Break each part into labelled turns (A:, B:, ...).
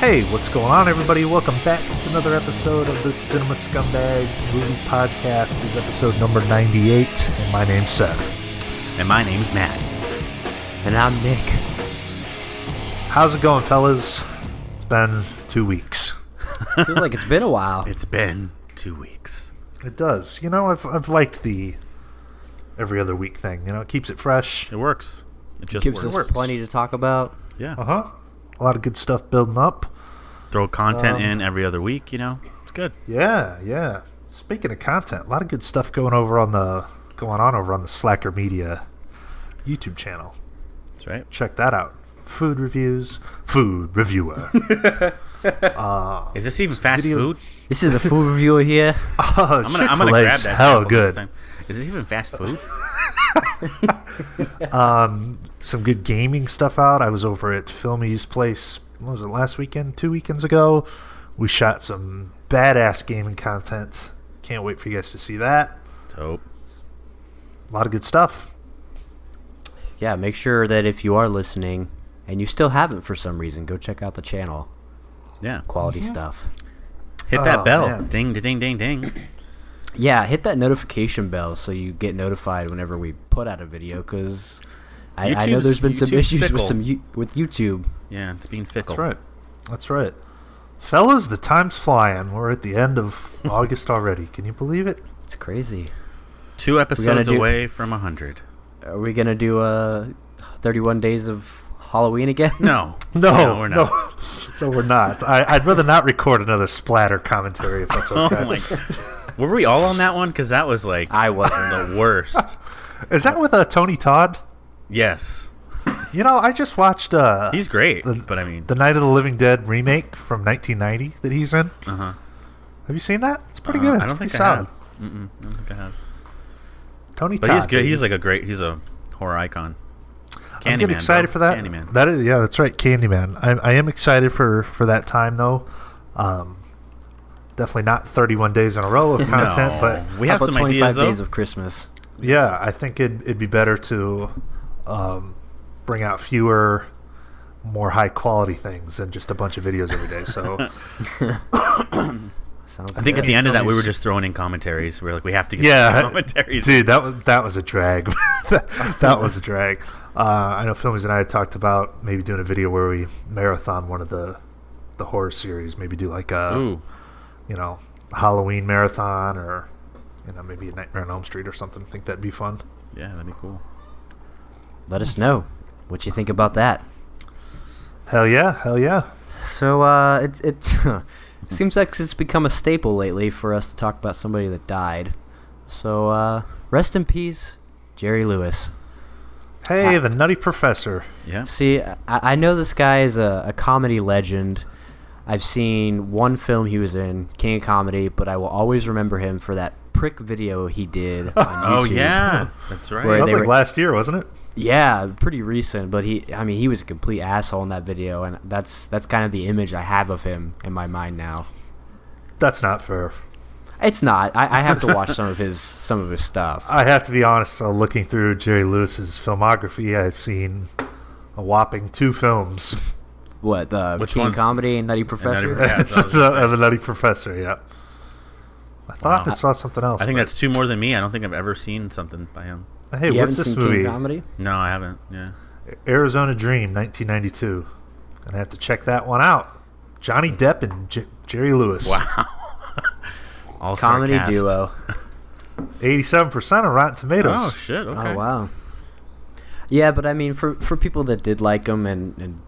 A: Hey, what's going on, everybody? Welcome back to another episode of the Cinema Scumbags movie podcast. This is episode number 98, and my name's Seth.
B: And my name's Matt.
C: And I'm Nick.
A: How's it going, fellas? It's been 2 weeks.
C: Feels like it's been a while.
B: It's been 2 weeks.
A: It does. You know, I've liked the every other week thing. You know, it keeps it fresh.
B: It works. It just
C: Gives
B: works.
C: us plenty to talk about.
B: Yeah.
A: Uh-huh. A lot of good stuff building up.
B: Throw content in every other week, you know. It's good.
A: Yeah. Speaking of content, a lot of good stuff going on over on the Slacker Media YouTube channel.
B: That's right.
A: Check that out. Food reviews, food reviewer.
B: Is this even fast food?
C: This is a food reviewer here.
A: Oh,
B: I'm gonna grab that.
A: Hell good.
B: Is this even fast food?
A: Some good gaming stuff out. I was over at Filmy's place. What was it, last weekend? 2 weekends ago. We shot some badass gaming content. Can't wait for you guys to see that.
B: Dope.
A: A lot of good stuff.
C: Yeah, make sure that if you are listening and you still haven't for some reason, go check out the channel.
B: Yeah.
C: Quality stuff.
B: Hit that bell.
A: Man.
B: Ding, ding, ding, ding.
C: Yeah, hit that notification bell so you get notified whenever we put out a video, because I know there's been some issues with YouTube.
B: Yeah, it's being fickle.
A: That's right. Fellas, the time's flying. We're at the end of August already. Can you believe it?
C: It's crazy.
B: 2 episodes away from 100.
C: Are we going to do 31 days of Halloween again?
B: No.
A: No,
B: we're not.
A: No, we're not. I'd rather not record another splatter commentary if that's okay.
B: Oh my God. Were we all on that one? Because that was like...
C: I wasn't.
B: The worst.
A: Is that with Tony Todd?
B: Yes.
A: You know, I just watched...
B: He's great, but I mean...
A: The Night of the Living Dead remake from 1990 that he's in.
B: Uh-huh.
A: Have you seen that? It's pretty good.
B: I don't think I have. I don't think I have.
A: Tony
B: But
A: Todd.
B: he's good. He's like he's a horror icon.
A: I'm getting excited for that.
B: Candyman.
A: That is, yeah, that's right, Candyman. I am excited for that time, though. Definitely not 31 days in a row of content, but
B: we have some
C: 25
B: ideas, though.
C: days of Christmas.
A: Yeah, I think it'd be better to bring out fewer, more high-quality things than just a bunch of videos every day. So
C: Sounds
B: I think
C: good.
B: at the end of that, we were just throwing in commentaries. We're like, we have to get some commentaries.
A: Dude, that was a drag. that was a drag. I know Filmies and I had talked about maybe doing a video where we marathon one of the horror series. Maybe do like a Halloween marathon, or maybe a Nightmare on Elm Street or something. I think that'd be fun.
B: Yeah, that'd be cool.
C: Let us know what you think about that.
A: Hell yeah.
C: So it seems like it's become a staple lately for us to talk about somebody that died. So rest in peace, Jerry Lewis.
A: Hey, the Nutty Professor.
B: Yeah.
C: See, I know this guy is a comedy legend. I've seen one film he was in, King of Comedy, but I will always remember him for that prick video he did on YouTube.
B: Oh yeah, that's right.
A: That was like last year, wasn't it?
C: Yeah, pretty recent, but he was a complete asshole in that video, and that's kind of the image I have of him in my mind now.
A: That's not fair.
C: It's not. I have to watch some of his stuff.
A: I have to be honest. Looking through Jerry Lewis's filmography, I've seen a whopping 2 films.
C: What, the
B: Which
C: King of
B: ones?
C: Comedy and Nutty Professor?
B: Yeah,
A: The Nutty Professor, yeah. I thought I saw something else.
B: I think that's 2 more than me. I don't think I've ever seen something by him.
A: Hey,
C: you
A: what's
C: haven't
A: this
C: seen
A: movie?
C: King of Comedy?
B: No, I haven't. Yeah.
A: Arizona Dream, 1992. Gonna have to check that one out. Johnny Depp and Jerry Lewis.
B: Wow. All-star
C: Comedy
B: cast.
C: duo.
A: 87% on Rotten Tomatoes.
B: Oh shit. Okay.
C: Oh wow. Yeah, but I mean, for people that did like him, and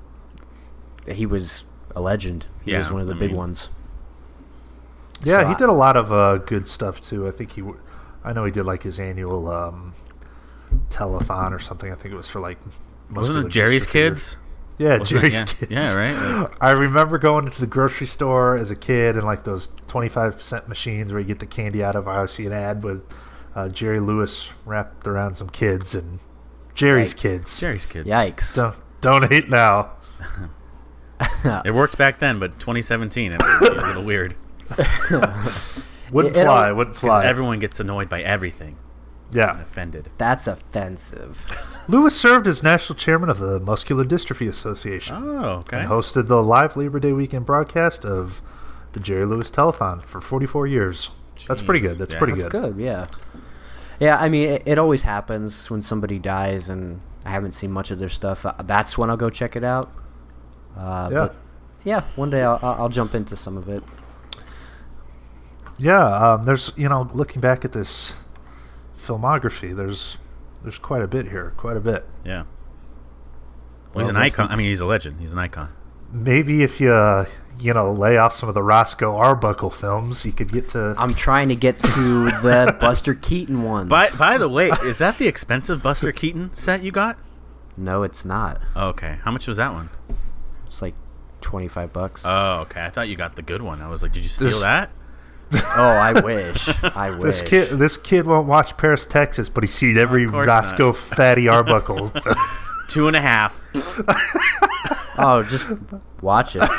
C: he was a legend. He was one of the big ones.
A: Yeah,
C: So
A: he did a lot of good stuff too. I think I know he did like his annual telethon or something. I think it was for like.
B: Wasn't it Jerry's Kids?
A: Yeah,
B: Wasn't
A: Jerry's
B: it?
A: Kids.
B: Yeah, right. Like,
A: I remember going into the grocery store as a kid and like those 25-cent machines where you get the candy out of. I always see an ad with Jerry Lewis wrapped around some kids and Jerry's Kids.
B: Jerry's Kids.
C: Yikes.
A: Donate now.
B: It works back then, but 2017, it would be a little weird.
A: Wouldn't fly.
B: Because everyone gets annoyed by everything.
A: Yeah.
B: I'm offended.
C: That's offensive.
A: Lewis served as national chairman of the Muscular Dystrophy Association.
B: Oh, okay.
A: And hosted the live Labor Day weekend broadcast of the Jerry Lewis Telethon for 44 years. Jeez. That's pretty good. That's pretty good.
C: That's good, yeah. Yeah, I mean, it always happens when somebody dies and I haven't seen much of their stuff. That's when I'll go check it out. But yeah, one day I'll jump into some of it.
A: Yeah, there's, looking back at this filmography, there's quite a bit here, quite a bit.
B: Yeah. Well, he's an icon. I mean, he's a legend. He's an icon.
A: Maybe if you, lay off some of the Roscoe Arbuckle films, you could get to...
C: I'm trying to get to the Buster Keaton ones.
B: By the way, is that the expensive Buster Keaton set you got?
C: No, it's not.
B: Oh, okay. How much was that one?
C: It's like $25.
B: Oh, okay. I thought you got the good one. I was like, did you steal that?
C: Oh, I wish. I wish.
A: This kid won't watch Paris, Texas, but he's seen every Roscoe Fatty Arbuckle.
B: 2.5.
C: Oh, just watch it.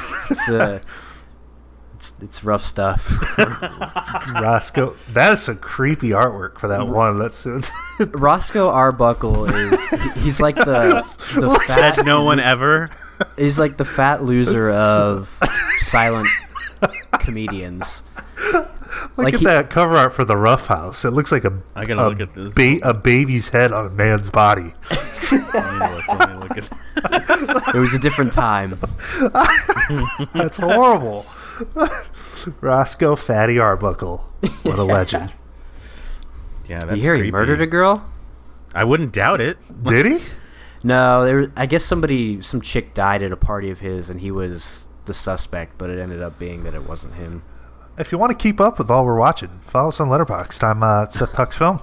C: It's rough stuff.
A: Roscoe, that is some creepy artwork for that one. That's
C: Roscoe Arbuckle he's like the fat
B: no one ever.
C: He's like the fat loser of silent comedians.
A: Look at that cover art for the Rough House. It looks like
B: I gotta look at this.
A: A baby's head on a man's body.
B: Let me look at
C: It was a different time.
A: That's horrible. Roscoe Fatty Arbuckle. What a legend.
B: Yeah, that's
C: You hear
B: creepy.
C: he murdered a girl?
B: I wouldn't doubt it.
A: Did he?
C: No, I guess some chick died at a party of his, and he was the suspect, but it ended up being that it wasn't him.
A: If you want to keep up with all we're watching, follow us on Letterboxd. I'm Seth Tuck's Film.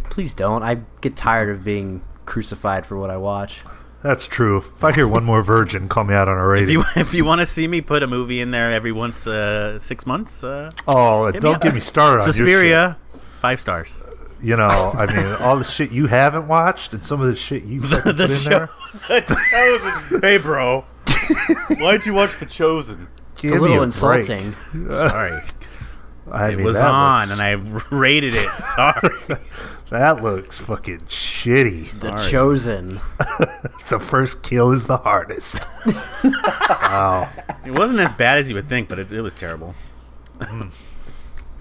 C: Please don't. I get tired of being crucified for what I watch.
A: That's true. If I hear one more virgin, call me out on a rating.
B: If you want to see me put a movie in there every 6 months,
A: don't get me started on
B: Suspiria, 5 stars.
A: I mean, all the shit you haven't watched and some of the shit you put in there.
B: Hey, bro. Why'd you watch The Chosen?
C: It's a little insulting.
B: Sorry.
A: It
B: was on, and I rated it. Sorry.
A: That looks fucking shitty.
C: The Chosen.
A: The first kill is the hardest. Wow.
B: It wasn't as bad as you would think, but it was terrible.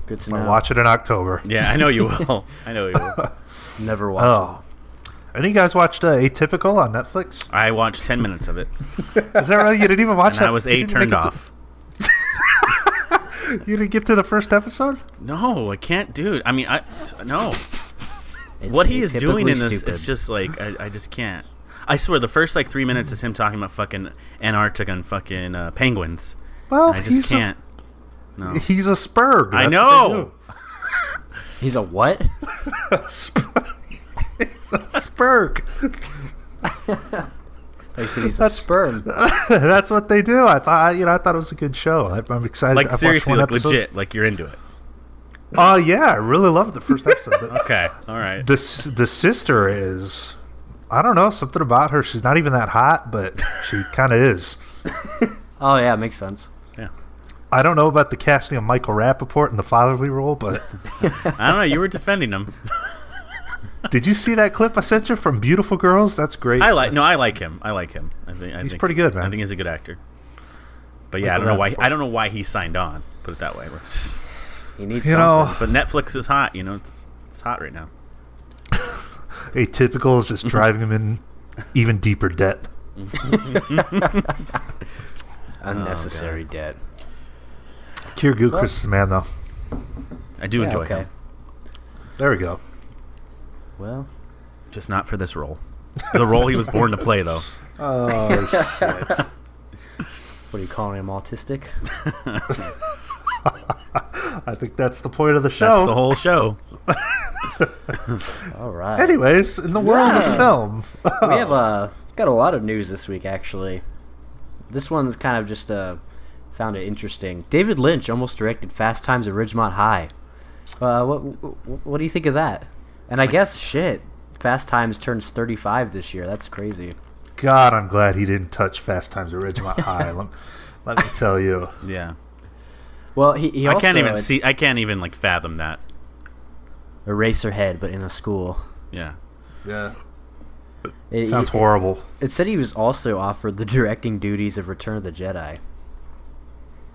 C: Good to know.
A: I'll watch it in October.
B: Yeah, I know you will. I know you will.
C: Never watched it.
A: Any of you guys watched Atypical on Netflix?
B: I watched 10 minutes of it.
A: Is that right? You didn't even watch
B: and
A: that?
B: I was turned off.
A: You didn't get to the first episode?
B: No, I can't, dude. I mean, no.
C: It's
B: what he is doing in this,
C: stupid.
B: it's just like, I just can't. I swear, the first 3 minutes is him talking about fucking Antarctica and fucking penguins.
A: Well,
B: I just can't. No.
A: He's a spurg.
B: I know.
C: He's a what?
A: He's a spurg.
C: They said he's a sperm.
A: That's what they do. I thought it was a good show. I'm excited.
B: Like,
A: I've
B: seriously,
A: watched one
B: like
A: episode.
B: legit, like you're into it.
A: Oh yeah, I really loved the first episode.
B: Okay, all right.
A: The sister is, I don't know, something about her. She's not even that hot, but she kind of is.
C: Oh yeah, makes sense.
B: Yeah.
A: I don't know about the casting of Michael Rappaport in the fatherly role, but
B: I don't know. You were defending him.
A: did you see that clip I sent you from Beautiful Girls? That's great.
B: I like him. I
A: He's
B: think
A: pretty good, man.
B: I think he's a good actor. But yeah, I don't know why he signed on. Put it that way.
C: He needs something.
B: But Netflix is hot. It's hot right now.
A: Atypical is just driving him in even deeper debt.
C: Unnecessary debt.
A: Keir Gilchrist is the man, though.
B: I do enjoy him.
A: There we go.
C: Well,
B: Just not for this role. The role he was born to play, though.
A: Oh, shit.
C: what are you calling him, autistic?
A: I think that's the point of the show.
B: That's the whole show.
C: All right.
A: Anyways, in the world of film,
C: we have got a lot of news this week, actually. This one's kind of just found it interesting. David Lynch almost directed Fast Times at Ridgemont High. What do you think of that? And I guess, Fast Times turns 35 this year. That's crazy.
A: God, I'm glad he didn't touch Fast Times at Ridgemont High. Let me tell you.
B: Yeah.
C: Well, he also...
B: I can't even like fathom that.
C: Eraserhead, but in a school.
B: Yeah.
A: Yeah. Sounds horrible.
C: It said he was also offered the directing duties of Return of the Jedi.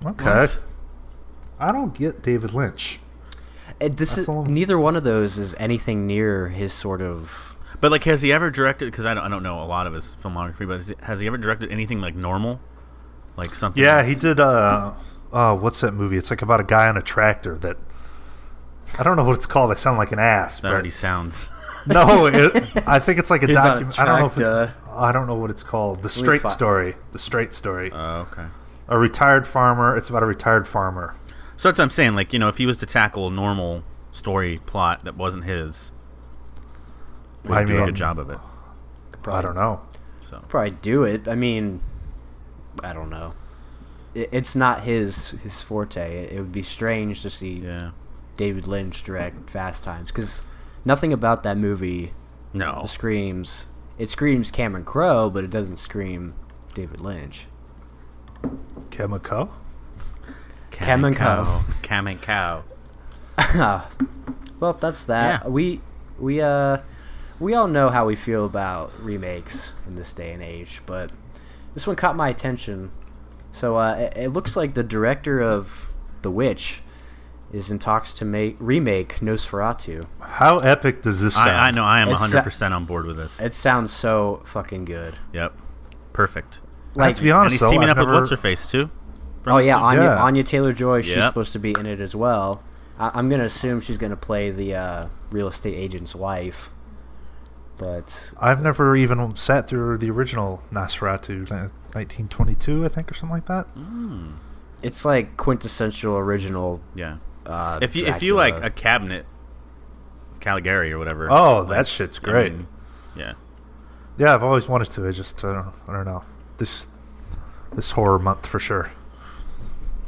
A: Okay. What? I don't get David Lynch.
C: Neither one of those is anything near his sort of...
B: But, like, has he ever directed... Because I don't know a lot of his filmography, but has he ever directed anything, like, normal? Like, something...
A: Yeah, he did, what's that movie? It's, like, about a guy on a tractor that... I don't know what it's called. I sound like an ass.
B: That already sounds...
A: No, I think it's like a document. I don't know what it's called. The Straight Story. The Straight Story.
B: Oh, okay.
A: A retired farmer. It's about a retired farmer.
B: So that's what I'm saying. Like, you know, if he was to tackle a normal story plot that wasn't his, would he do a good job of it?
A: I don't know.
C: So probably do it. I mean, I don't know. It's not his forte. It would be strange to see David Lynch direct Fast Times, because nothing about that movie screams Cameron Crowe, but it doesn't scream David Lynch.
A: Cameron Crowe?
C: Cameron Crowe.
B: Cameron Crowe.
C: Well, that's that. Yeah. We all know how we feel about remakes in this day and age, but this one caught my attention. So it looks like the director of The Witch is in talks to remake Nosferatu.
A: How epic does this sound?
B: I know. I am 100% on board with this.
C: It sounds so fucking good.
B: Yep. Perfect.
A: Like, to be honest,
B: and he's teaming up with what's-her-face, too?
C: Oh, yeah, Anya Taylor-Joy. She's supposed to be in it as well. I'm going to assume she's going to play the real estate agent's wife. But
A: I've never even sat through the original Nosferatu, 1922, I think, or something like that.
C: It's like quintessential original.
B: Yeah. If you like a cabinet, Caligari or whatever.
A: Oh, that shit's great.
B: Yeah.
A: Yeah, I've always wanted to. I just I don't know. This horror month for sure.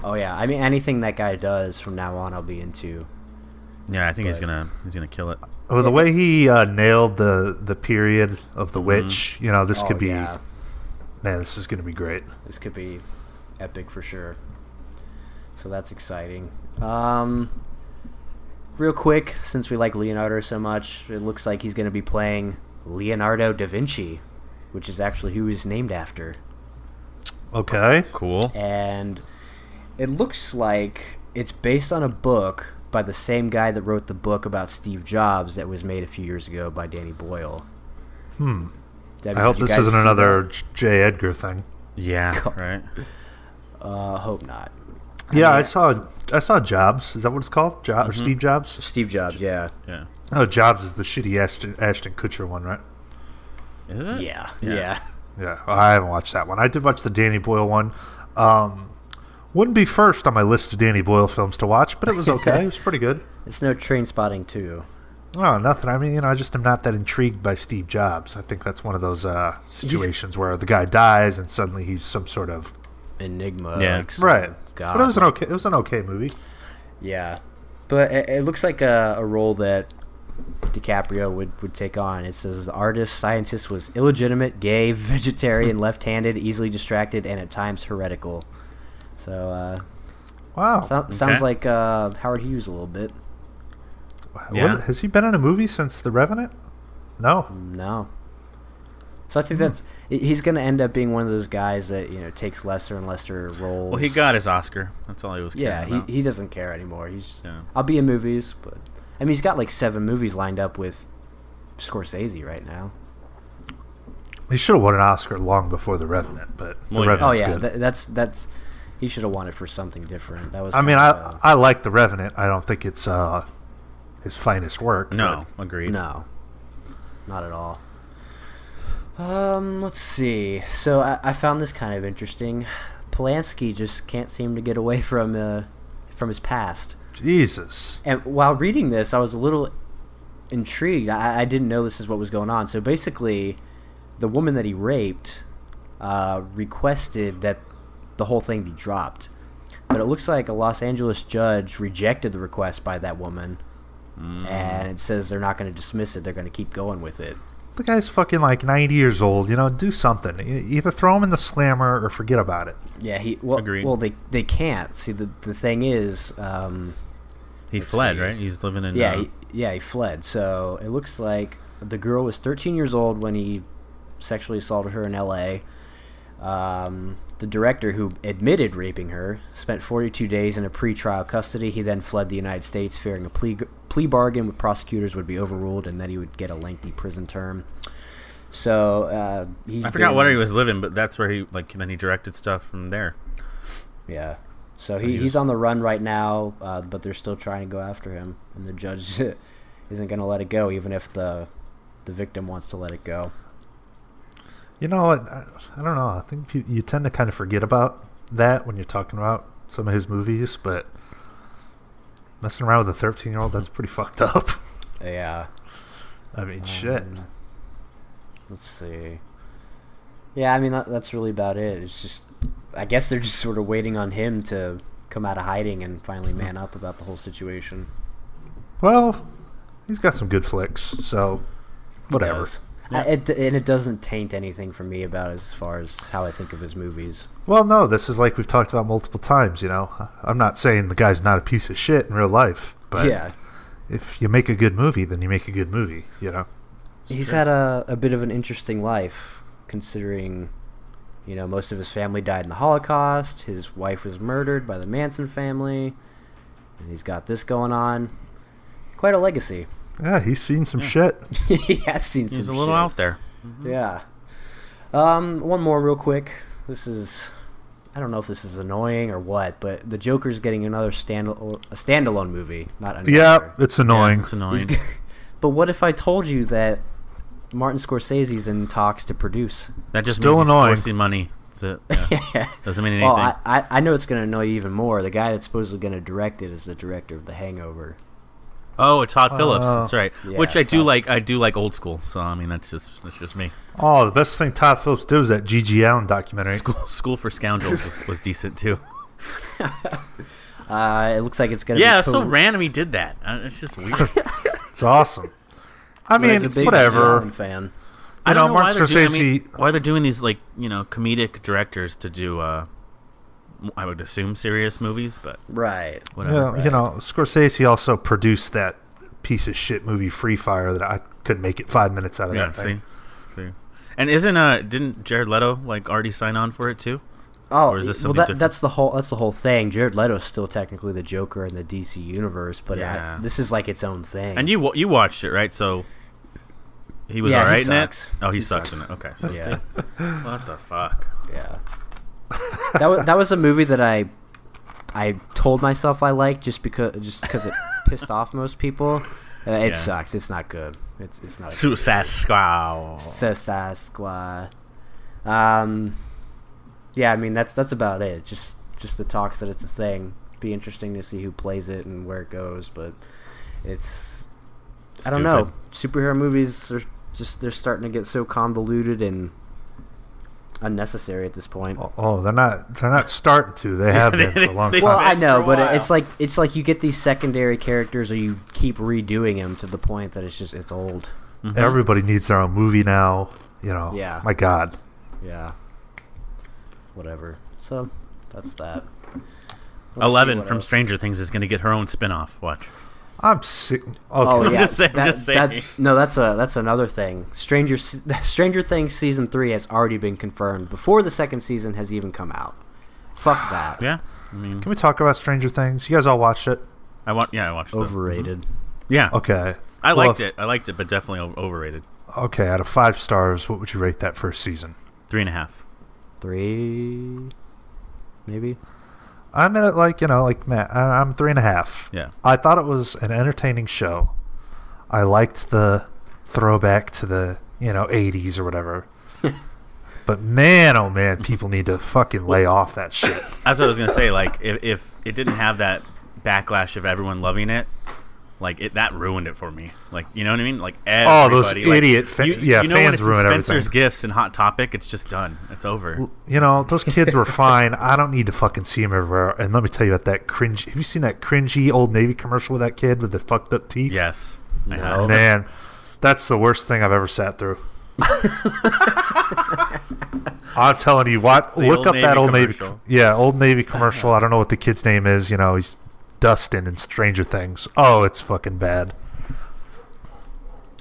C: Oh yeah, I mean anything that guy does from now on, I'll be into.
B: Yeah, I think he's gonna kill it.
A: Well, the way he nailed the period of The Witch, you know, this could be. Yeah. Man, this is gonna be great.
C: This could be epic for sure. So that's exciting. Real quick, since we like Leonardo so much, it looks like he's going to be playing Leonardo da Vinci, which is actually who he's named after.
A: Okay.
B: Cool.
C: And it looks like it's based on a book by the same guy that wrote the book about Steve Jobs that was made a few years ago by Danny Boyle.
A: I hope this isn't another J. Edgar thing.
B: Yeah, right.
C: Hope not.
A: Yeah, I saw Jobs. Is that what it's called? Or Steve Jobs?
C: Steve Jobs, yeah.
B: Yeah.
A: Oh, Jobs is the shitty Ashton Kutcher one, right?
B: Is it?
C: Yeah.
A: Yeah. Well, I haven't watched that one. I did watch the Danny Boyle one. Wouldn't be first on my list of Danny Boyle films to watch, but it was okay. It was pretty good.
C: It's no Trainspotting 2.
A: Oh, nothing. I mean, you know, I just am not that intrigued by Steve Jobs. I think that's one of those situations where the guy dies and suddenly he's some sort of
C: enigma.
A: Yeah, right. God. But it was an okay movie.
C: Yeah, but it looks like a role that DiCaprio would take on. It says the artist scientist was illegitimate, gay, vegetarian, left-handed, easily distracted, and at times heretical. So
A: wow,
C: sounds like Howard Hughes a little bit.
A: Yeah. Has he been in a movie since The Revenant? No.
C: So I think he's going to end up being one of those guys that, you know, takes lesser and lesser roles.
B: Well, he got his Oscar. That's all he was caring about.
C: He doesn't care anymore. I'll be in movies, but I mean, he's got like 7 movies lined up with Scorsese right now.
A: He should have won an Oscar long before The Revenant, but The Revenant's good.
C: That's he should have won it for something different. That was.
A: I mean, I like The Revenant. I don't think it's his finest work.
B: No, agreed.
C: No, not at all. Let's see. So I found this kind of interesting. Polanski just can't seem to get away from his past.
A: Jesus.
C: And while reading this, I was a little intrigued. I didn't know this is what was going on. So basically, the woman that he raped requested that the whole thing be dropped. But it looks like a Los Angeles judge rejected the request by that woman. And it says they're not going to dismiss it. They're going to keep going with it.
A: The guy's fucking like 90 years old. You know, do something. Either throw him in the slammer or forget about it.
C: Yeah, agreed. Well, they can't. See, the thing is,
B: He fled, right? He's living in...
C: he fled. So it looks like the girl was 13 years old when he sexually assaulted her in L.A. The director, who admitted raping her, spent 42 days in a pretrial custody. He then fled the United States, fearing a plea bargain with prosecutors would be overruled and that he would get a lengthy prison term. So
B: I forgot where he was living, but that's where then he directed stuff from there.
C: Yeah. So he's on the run right now, but they're still trying to go after him, and the judge isn't going to let it go, even if the victim wants to let it go.
A: You know what? I don't know. I think you tend to kind of forget about that when you're talking about some of his movies, but messing around with a 13-year-old, that's pretty fucked up.
C: Yeah.
A: I mean, shit.
C: Let's see. Yeah, I mean, that's really about it. It's just, I guess they're just sort of waiting on him to come out of hiding and finally man up about the whole situation.
A: Well, he's got some good flicks, so whatever.
C: Yeah. It doesn't taint anything for me about as far as how I think of his movies.
A: Well, no, this is like we've talked about multiple times, you know. I'm not saying the guy's not a piece of shit in real life, but if you make a good movie, then you make a good movie, you know.
C: He's had a bit of an interesting life, considering, you know, most of his family died in the Holocaust, his wife was murdered by the Manson family, and he's got this going on. Quite a legacy.
A: Yeah, he's seen some shit.
C: He has seen some shit.
B: He's a little out there.
C: Mm-hmm. Yeah. One more real quick. This is... I don't know if this is annoying or what, but the Joker's getting another standalone movie. Not another.
A: Yeah, it's annoying.
B: Yeah, it's annoying.
C: But what if I told you that Martin Scorsese's in talks to produce?
B: That just
A: still
B: means
A: annoying.
B: He's forcing money. That's it. Yeah. Doesn't mean anything.
C: Well, I know it's going to annoy you even more. The guy that's supposedly going to direct it is the director of The Hangover.
B: Oh, it's Todd Phillips. That's right.
C: Yeah,
B: which I do like. I do like old school. So I mean, that's just me.
A: Oh, the best thing Todd Phillips did was that G.G. Allen documentary.
B: School for Scoundrels was decent too.
C: It looks like it's going to be...
B: Yeah, it's so random he did that. It's just weird.
A: It's awesome. I mean, whatever.
C: Fan.
B: I don't know
A: Martin Scorsese...
B: why they're doing these, comedic directors to do, I would assume, serious movies, but...
C: Right.
B: Whatever.
A: Yeah,
C: right.
A: You know, Scorsese also produced that piece of shit movie Free Fire that I couldn't make it 5 minutes out of that thing.
B: See. And didn't Jared Leto, already sign on for it, too?
C: Oh,
B: or is this something different?
C: that's the whole thing. Jared Leto's still technically the Joker in the DC universe, but this is like its own thing.
B: And you watched it, right? So he was all right in it? Oh, he sucks in it. Okay. So
C: yeah.
B: What the fuck?
C: Yeah. That was a movie that I told myself I liked just because it pissed off most people. It sucks. It's not good. It's not.
B: Suicide Squad.
C: Yeah, I mean that's about it. Just the talks that it's a thing. Be interesting to see who plays it and where it goes, but it's I don't know. Superhero movies are they're starting to get so convoluted and unnecessary at this point.
A: Oh, they're not starting to. They have been for a long time.
C: Well, I know, but it's like you get these secondary characters, or you keep redoing them to the point that it's old.
A: Mm-hmm. Everybody needs their own movie now. You know.
C: Yeah.
A: My God.
C: Yeah. Whatever. So that's that.
B: 11 from Stranger Things is going to get her own spin-off. Watch.
A: I'm sick. Okay.
C: Oh, yeah.
B: I'm just saying.
C: That's another thing. Stranger Things season 3 has already been confirmed before the second season has even come out. Fuck that.
B: Yeah. I mean,
A: can we talk about Stranger Things? You guys all watched it?
B: I watched it.
C: Overrated.
B: Mm-hmm. Yeah.
A: Okay.
B: I liked it, but definitely overrated.
A: Okay, out of 5 stars, what would you rate that first season?
B: 3.5.
C: 3, maybe.
A: I'm at like Matt. I'm 3.5.
B: Yeah.
A: I thought it was an entertaining show. I liked the throwback to the 80s or whatever. But man, oh man, people need to fucking lay off that shit.
B: That's what I was gonna say. If it didn't have that backlash of everyone loving it, that ruined it for me. You know what I mean? Everybody,
A: those idiot fans ruin everything.
B: Spencer's Gifts and Hot Topic, it's just done. It's over.
A: Those kids were fine. I don't need to fucking see them everywhere. And let me tell you about that cringe. Have you seen that cringy Old Navy commercial with that kid with the fucked up teeth?
B: Yes.
C: No.
A: Man, that's the worst thing I've ever sat through. I'm telling you what. Look up that Old Navy. Yeah, Old Navy commercial. I don't know what the kid's name is. He's Dustin in Stranger Things. Oh, it's fucking bad.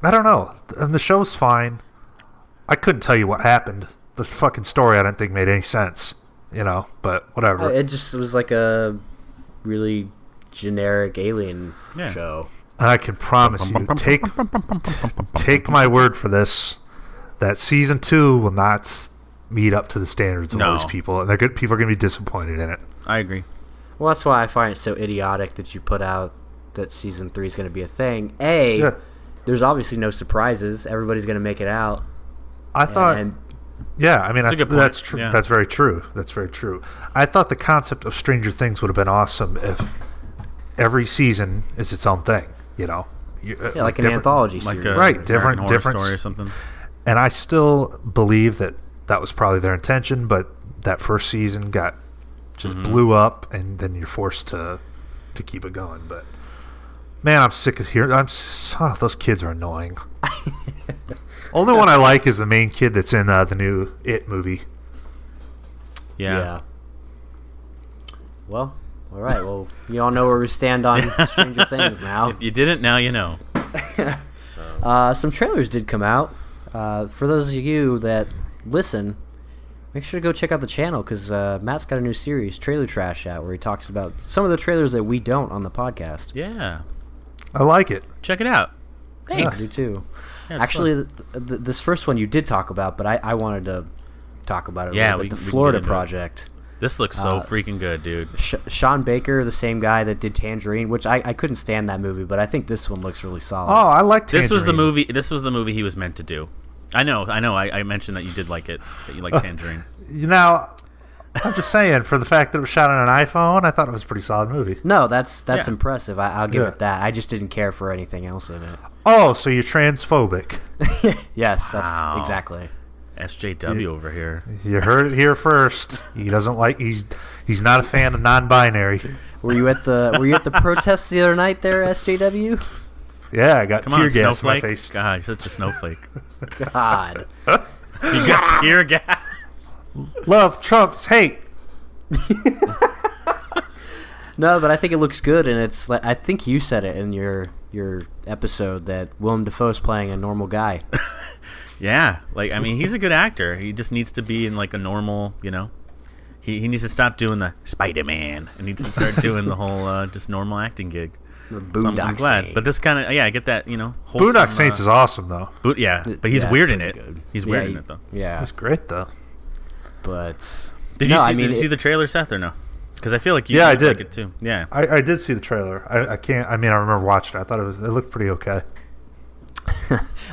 A: I don't know. And the show's fine. I couldn't tell you what happened. The fucking story I didn't think made any sense. You know, but whatever.
C: It just was like a really generic alien show.
A: And I can promise you, take my word for this, that season 2 will not meet up to the standards of all these people, and people are going to be disappointed in it.
B: I agree.
C: Well, that's why I find it so idiotic that you put out that season 3 is going to be a thing. There's obviously no surprises. Everybody's going to make it out.
A: I thought... Yeah, I mean, that's true.
B: Yeah.
A: That's very true. That's very true. I thought the concept of Stranger Things would have been awesome if every season is its own thing. You know,
C: like an anthology series,
A: right? Different
B: story or something.
A: And I still believe that was probably their intention, but that first season just blew up, and then you're forced to keep it going. But man, I'm sick of hearing. Those kids are annoying. Only one I like is the main kid that's in the new It movie.
C: Yeah. Well, all right. Well, you all know where we stand on Stranger Things now.
B: If you didn't, now you know.
C: Some trailers did come out. For those of you that listen, make sure to go check out the channel because Matt's got a new series, Trailer Trash, out where he talks about some of the trailers that we don't on the podcast.
B: Yeah.
A: I like it.
B: Check it out.
C: Thanks. I do too.
B: Yeah,
C: actually, this first one you did talk about, but I wanted to talk about it a little bit. The Florida Project.
B: This looks so freaking good, dude.
C: Sean Baker, the same guy that did Tangerine, which I couldn't stand that movie, but I think this one looks really solid.
A: Oh, I like Tangerine.
B: This was the movie he was meant to do. I know. I mentioned that you did like it, that you like Tangerine.
A: Now, I'm just saying, for the fact that it was shot on an iPhone, I thought it was a pretty solid movie.
C: No, that's impressive. I'll give it that. I just didn't care for anything else in it.
A: Oh, so you're transphobic?
C: Yes, that's exactly.
B: SJW over here.
A: You heard it here first. He doesn't like. He's not a fan of non-binary.
C: Were you at the protests the other night there, SJW?
A: Yeah, I got tear gas in my face.
B: God, you're such a snowflake.
C: God.
B: You got tear gas.
A: Love trumps hate.
C: No, but I think it looks good, and it's. I think you said it in your episode that Willem Dafoe's playing a normal guy.
B: Yeah, like I mean, he's a good actor. He just needs to be in like a normal, you know. He needs to stop doing the Spider-Man and needs to start doing the whole just normal acting gig.
C: Boondock
B: I'm glad,
C: Saints.
B: but this kind of I get that, you know.
A: Boondock Saints is awesome though.
B: But he's weird in it.
C: Good.
B: He's weird in it though.
C: Yeah,
A: it's great though.
C: But
B: did you see the trailer, Seth, or no? Because I feel like you
A: I did
B: like it too. Yeah,
A: I did see the trailer. I can't. I mean, I remember watching it. I thought it looked pretty okay.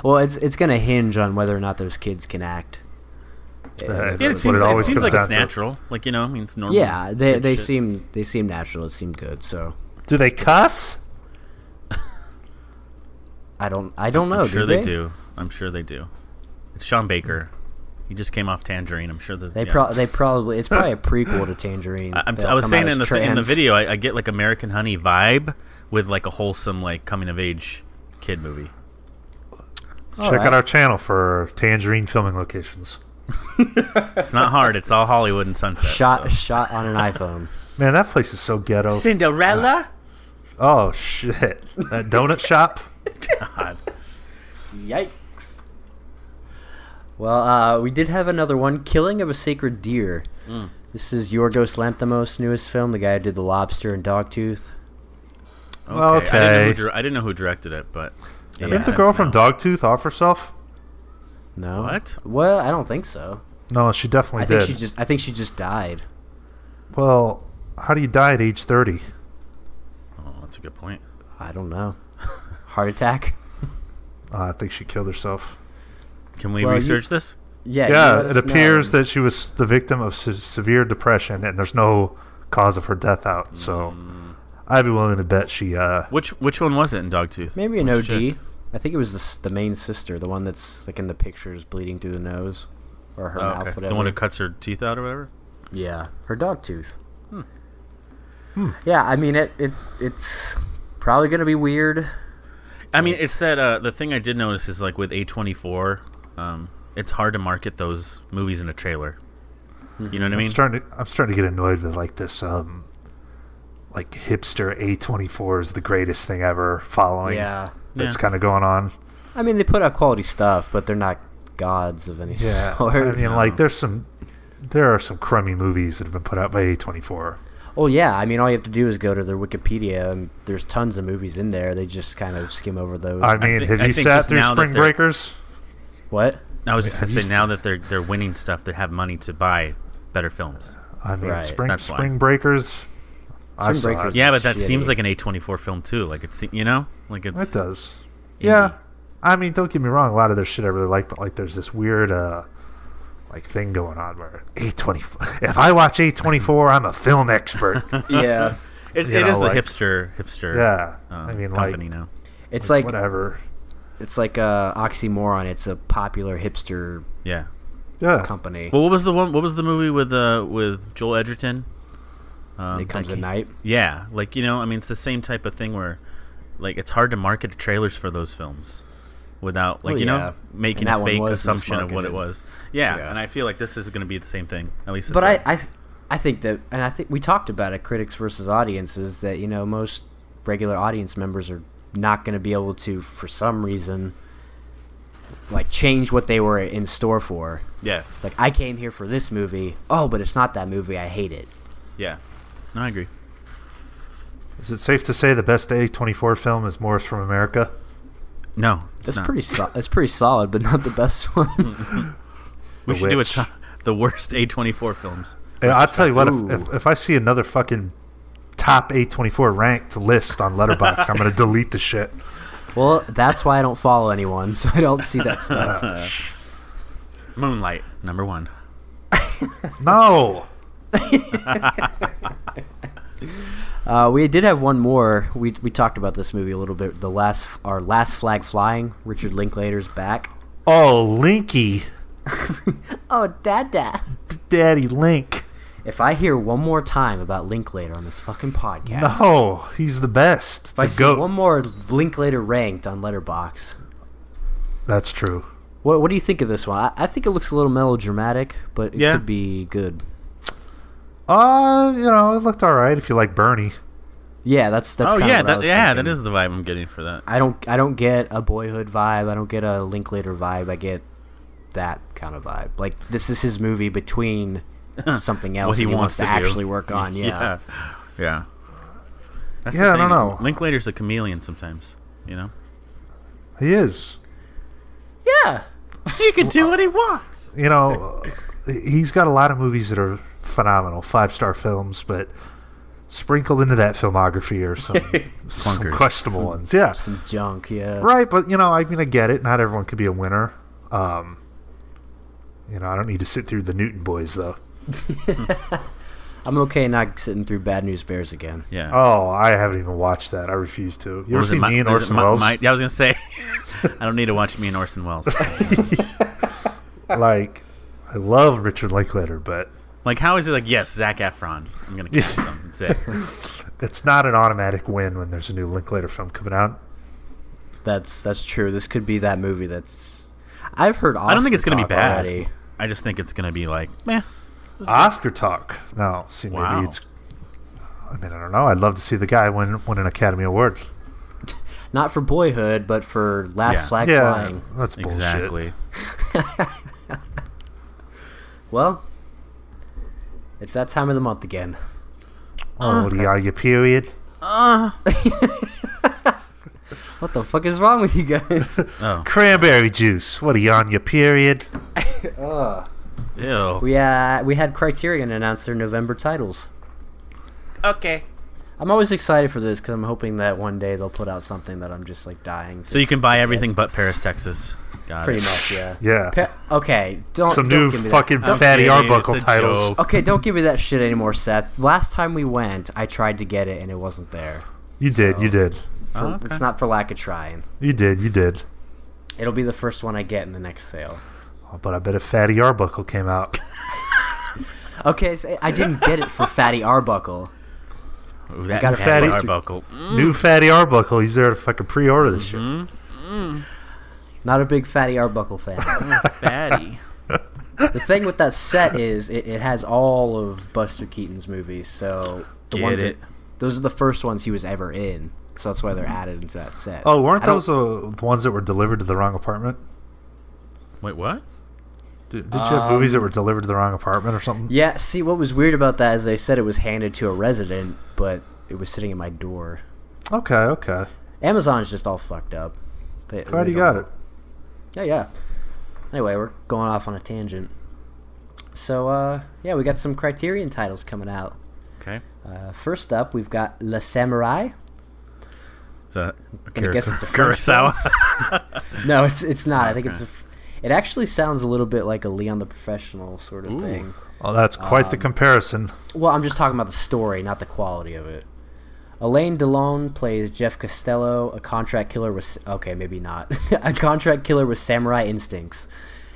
C: Well, it's gonna hinge on whether or not those kids can act.
B: It seems like it's natural. Like, you know, I mean, it's normal.
C: Yeah, they seem natural. It seemed good. So
A: do they cuss?
C: I don't know.
B: I'm sure they do. I'm sure they do. It's Sean Baker. He just came off Tangerine. I'm sure
C: they probably it's probably a prequel to Tangerine.
B: I was saying in the video, I get like American Honey vibe with like a wholesome like coming of age kid movie.
A: Check out our channel for Tangerine filming locations.
B: It's not hard. It's all Hollywood and Sunset.
C: Shot on an iPhone.
A: Man, that place is so ghetto.
B: Cinderella.
A: Oh shit! That donut shop.
B: God.
C: Yikes. Well, we did have another one, Killing of a Sacred Deer. This is Yorgos Lanthimos' newest film, the guy who did The Lobster and Dogtooth.
B: Okay. I didn't know who directed it, but
A: Didn't the girl from Dogtooth off herself?
C: No.
B: What?
C: Well, I don't think so.
A: No, she definitely did.
C: I think she just died.
A: Well, how do you die at age 30?
B: Oh, that's a good point.
C: I don't know. Heart attack?
A: I think she killed herself.
B: Can we research this?
A: Yeah, it appears that she was the victim of severe depression, and there's no cause of her death out. So I'd be willing to bet she.
B: Which one was it in Dogtooth?
C: Maybe an OG. Chick? I think it was the main sister, the one that's like in the pictures, bleeding through the nose or her mouth, whatever.
B: The one who cuts her teeth out or whatever.
C: Yeah, her dog tooth. Yeah, I mean it's probably gonna be weird.
B: I mean, it's that the thing I did notice is like with A24, it's hard to market those movies in a trailer. You know what I mean?
A: I'm starting to get annoyed with like this, like hipster A24 is the greatest thing ever following.
C: Yeah.
A: That's kind of going on.
C: I mean, they put out quality stuff, but they're not gods of any sort.
A: I mean, like there are some crummy movies that have been put out by A24.
C: Oh yeah, I mean, all you have to do is go to their Wikipedia, and there's tons of movies in there. They just kind of skim over those.
A: I mean, have you sat through Spring Breakers?
C: What?
B: I was just going to say, now that they're winning stuff, they have money to buy better films.
A: I mean,
C: Right.
A: Spring Breakers.
C: Yeah,
B: but that
C: shitty.
B: seems like an A24 film too. Like it's, you know, like it's.
A: It does.
B: indie.
A: Yeah, I mean, don't get me wrong. A lot of their shit I really like, but like, there's this weird like thing going on where A24. If I watch A24, I'm a film expert.
C: Yeah.
B: It
A: You know,
B: is the
A: like-
B: hipster.
A: Yeah, I mean,
B: company
A: like,
B: now.
C: It's like
A: whatever.
C: it's like a oxymoron. It's a popular hipster
B: Yeah.
A: Yeah,
C: company.
B: Well, what was the one? What was the movie with Joel Edgerton?
C: It comes
B: like
C: at night.
B: Yeah, like, you know, I mean, it's the same type of thing where, like, it's hard to market trailers for those films without, like,
C: Oh,
B: you
C: yeah.
B: know, making
C: And that
B: a
C: one
B: fake
C: was
B: assumption of what it
C: mismarketed.
B: was. Yeah,
C: Yeah.
B: and I feel like this is going to be the same thing. At least, it's
C: But
B: like-
C: I think that, and I think we talked about it, critics versus audiences, that, you know, most regular audience members are not going to be able to, for some reason, like, change what they were in store for.
B: yeah,
C: It's like, I came here for this movie. Oh, but it's not that movie. I hate it.
B: yeah, no, I agree.
A: is it safe to say the best A24 film is Morris from America?
B: No, it's
C: It's
B: not.
C: it's pretty solid, but not the best one.
B: We
A: The
B: should do
A: Witch.
B: the worst A24 films.
A: Yeah, I'll tell you what.
C: Ooh.
A: If I see another fucking top A24 ranked list on Letterboxd, I'm gonna delete the shit.
C: Well, that's why I don't follow anyone, so I don't see that stuff.
B: Moonlight, -- 1.
A: No.
C: We did have one more. We talked about this movie a little bit. Our last flag flying. Richard Linklater's back.
A: Oh, Linky,
C: Oh, Dada.
A: Daddy Link.
C: If I hear one more time about Linklater on this fucking podcast,
A: No, he's the best.
C: if I
A: The
C: see
A: goat.
C: one more Linklater ranked on Letterboxd,
A: That's true.
C: what do you think of this one? I think it looks a little melodramatic, but it
B: Yeah.
C: could be good.
A: You know, it looked all right if you like Bernie.
C: Yeah, that's
B: Oh
C: kind
B: yeah,
C: of what I was
B: that
C: thinking.
B: is the vibe I'm getting for that.
C: I don't get a Boyhood vibe. I don't get a Linklater vibe. I get that kind of vibe. Like, this is his movie between something else
B: What he
C: that
B: wants
C: to
B: to do.
C: actually work on. Yeah.
B: yeah. That's the
A: Yeah, I
B: thing.
A: don't know.
B: Linklater's a chameleon sometimes. You know,
A: He is.
C: Yeah.
B: he can do what he wants.
A: You know, he's got a lot of movies that are phenomenal, 5-star films, but sprinkled into that filmography are some
B: Clunkers.
A: questionable ones. Yeah.
C: Some junk, yeah.
A: Right, but you know, I mean, I get it. Not everyone could be a winner. You know, I don't need to sit through the Newton Boys though.
C: I'm okay not sitting through Bad News Bears again.
B: Yeah.
A: Oh, I haven't even watched that. I refuse to. You
B: Or
A: ever
B: is it
A: seen me and
B: is it
A: Orson Welles?
B: yeah, I was gonna say, I don't need to watch me and Orson Welles.
A: Like, I love Richard Linklater, but
B: Like, how is it like? Yes, Zac Efron. I'm gonna cast him. That's it.
A: it's not an automatic win when there's a new Linklater film coming out.
C: That's true. This could be that movie that's... I've heard Oscar
B: I don't think it's gonna be
C: talk
B: bad.
C: already.
B: I just think it's gonna be like, meh.
A: Oscar talk. No, see, maybe
B: Wow.
A: it's. I mean, I don't know. I'd love to see the guy win an Academy Award.
C: Not for Boyhood, but for Last
B: Yeah.
C: Flag
A: Yeah,
C: Flying.
A: that's bullshit.
B: Exactly.
C: Well, it's that time of the month again.
A: Oh, what are you period?
C: What the fuck is wrong with you guys?
B: Oh,
A: Cranberry juice. What are you on your period?
B: ew.
C: We had Criterion announce their November titles.
B: Okay.
C: I'm always excited for this because I'm hoping that one day they'll put out something that I'm just like dying.
B: So you can buy everything but Paris, Texas. Got
C: Pretty
B: it.
C: much, yeah.
A: Yeah.
C: Okay, don't.
A: Some
C: don't
A: new
C: give me
A: fucking
C: That.
A: Fatty
B: Okay,
A: Arbuckle
B: it's a
A: titles.
B: joke.
C: Okay, don't give me that shit anymore, Seth. Last time we went, I tried to get it and it wasn't there.
A: You did. You did.
B: Oh, okay.
C: It's not for lack of trying.
A: You did. You did.
C: It'll be the first one I get in the next sale.
A: Oh, but I bet if Fatty Arbuckle came out.
C: Okay, so I didn't get it for Fatty Arbuckle.
B: Ooh, that
C: got a
B: Fatty
A: Fatty-
B: Arbuckle.
A: New Fatty Arbuckle. He's there to fucking pre-order this shit.
C: Not a big Fatty Arbuckle fan.
B: Fatty.
C: The thing with that set is it has all of Buster Keaton's movies. So the
B: Get
C: ones
B: it.
C: Those are the first ones he was ever in, so that's why they're added into that set.
A: Oh, weren't those the ones that were delivered to the wrong apartment?
B: Wait, what?
A: Did you have movies that were delivered to the wrong apartment or something?
C: Yeah, see, what was weird about that is they said it was handed to a resident, but it was sitting at my door.
A: Okay.
C: Amazon's just all fucked up.
A: Glad you got it.
C: Yeah. Anyway, we're going off on a tangent. So, we got some Criterion titles coming out.
B: Okay.
C: First up, we've got Le Samurai.
B: Is that
C: I guess it's a French
B: Kurosawa?
C: No, it's not. I think it's it actually sounds a little bit like a Leon the Professional sort of thing.
A: Oh, that's quite the comparison.
C: Well, I'm just talking about the story, not the quality of it. Alain Delon plays Jeff Costello, a contract killer with... Okay, maybe not. A contract killer with samurai instincts.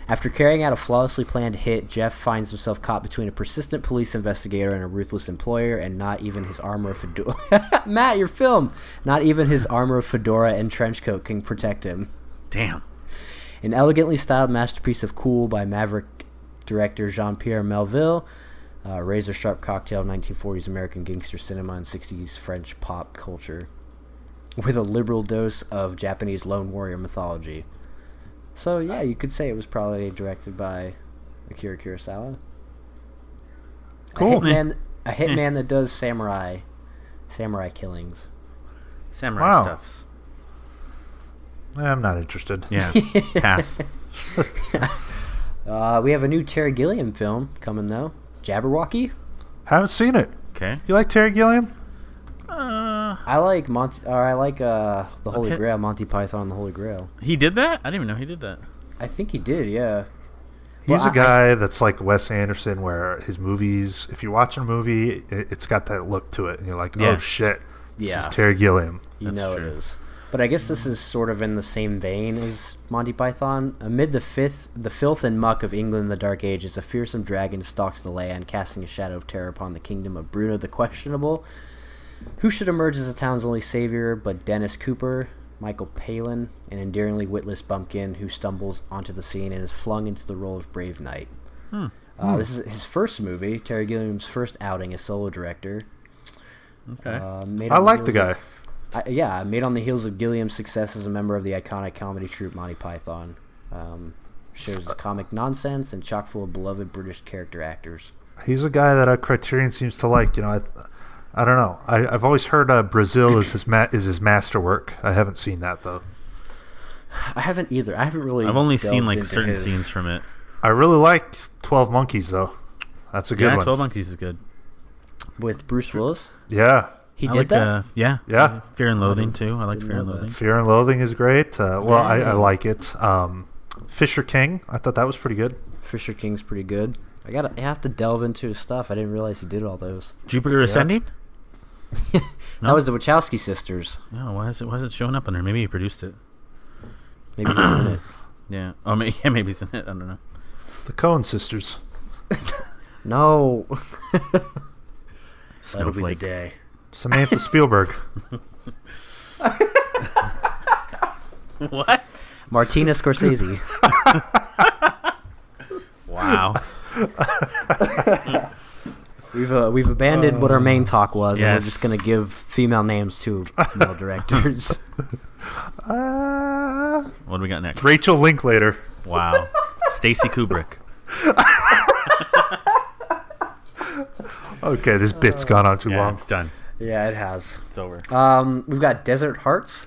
C: After carrying out a flawlessly planned hit, Jeff finds himself caught between a persistent police investigator and a ruthless employer, and not even his armor of fedora... Matt, your film! Not even his armor of fedora and trench coat can protect him.
B: Damn.
C: An elegantly styled masterpiece of cool by maverick director Jean-Pierre Melville, razor-sharp cocktail of 1940s American gangster cinema and 60s French pop culture, with a liberal dose of Japanese lone warrior mythology. So, yeah, you could say it was probably directed by Akira Kurosawa.
A: Cool.
C: A hitman that does samurai killings.
B: Samurai stuffs.
A: I'm not interested.
B: Yeah, pass.
C: We have a new Terry Gilliam film coming, though. Jabberwocky?
A: Haven't seen it.
B: Okay.
A: You like Terry Gilliam?
C: I like the Holy Grail, Monty Python and the Holy Grail.
B: He did that? I didn't even know he did that.
C: I think he did, yeah.
A: He's a guy that's like Wes Anderson, where his movies, if you watch a movie, it's got that look to it, and you're like, oh shit, this is Terry Gilliam.
C: You know it is. But I guess this is sort of in the same vein as Monty Python. Amid the filth and muck of England in the Dark Ages, a fearsome dragon stalks the land, casting a shadow of terror upon the kingdom of Bruno the Questionable. Who should emerge as the town's only savior but Dennis Cooper, Michael Palin, an endearingly witless bumpkin who stumbles onto the scene and is flung into the role of brave knight. This is his first movie, Terry Gilliam's first outing as solo director.
B: Okay.
A: I like the guy.
C: Made on the heels of Gilliam's success as a member of the iconic comedy troupe Monty Python. Shows his comic nonsense and chock full of beloved British character actors.
A: He's a guy that Criterion seems to like. You know, I don't know. I've always heard Brazil is his masterwork. I haven't seen that though.
C: I haven't either. I've
B: only seen like certain scenes from it.
A: I really like 12 Monkeys though. That's a good one.
B: Yeah, 12 Monkeys is good.
C: With Bruce Willis?
A: Yeah.
C: He did that?
B: Yeah. Fear and Loathing too. I like Fear and Loathing.
A: Fear and Loathing is great. I like it. Fisher King, I thought that was pretty good.
C: Fisher King's pretty good. I have to delve into his stuff. I didn't realize he did all those.
B: Jupiter Ascending?
C: That was the Wachowski sisters.
B: No, why is it showing up on there? Maybe he produced it.
C: Maybe he's in it.
B: Yeah. Oh, maybe he's in it. I don't know.
A: The Coen sisters.
C: No.
B: That'll be the
C: day.
A: Samantha Spielberg.
B: What?
C: Martina Scorsese.
B: Wow.
C: We've abandoned what our main talk was, and we're just gonna give female names to male directors.
B: What do we got next?
A: Rachel Linklater.
B: Wow. Stacy Kubrick.
A: Okay, this bit's gone on too long.
B: It's done.
C: Yeah, it has.
B: It's over.
C: We've got Desert Hearts.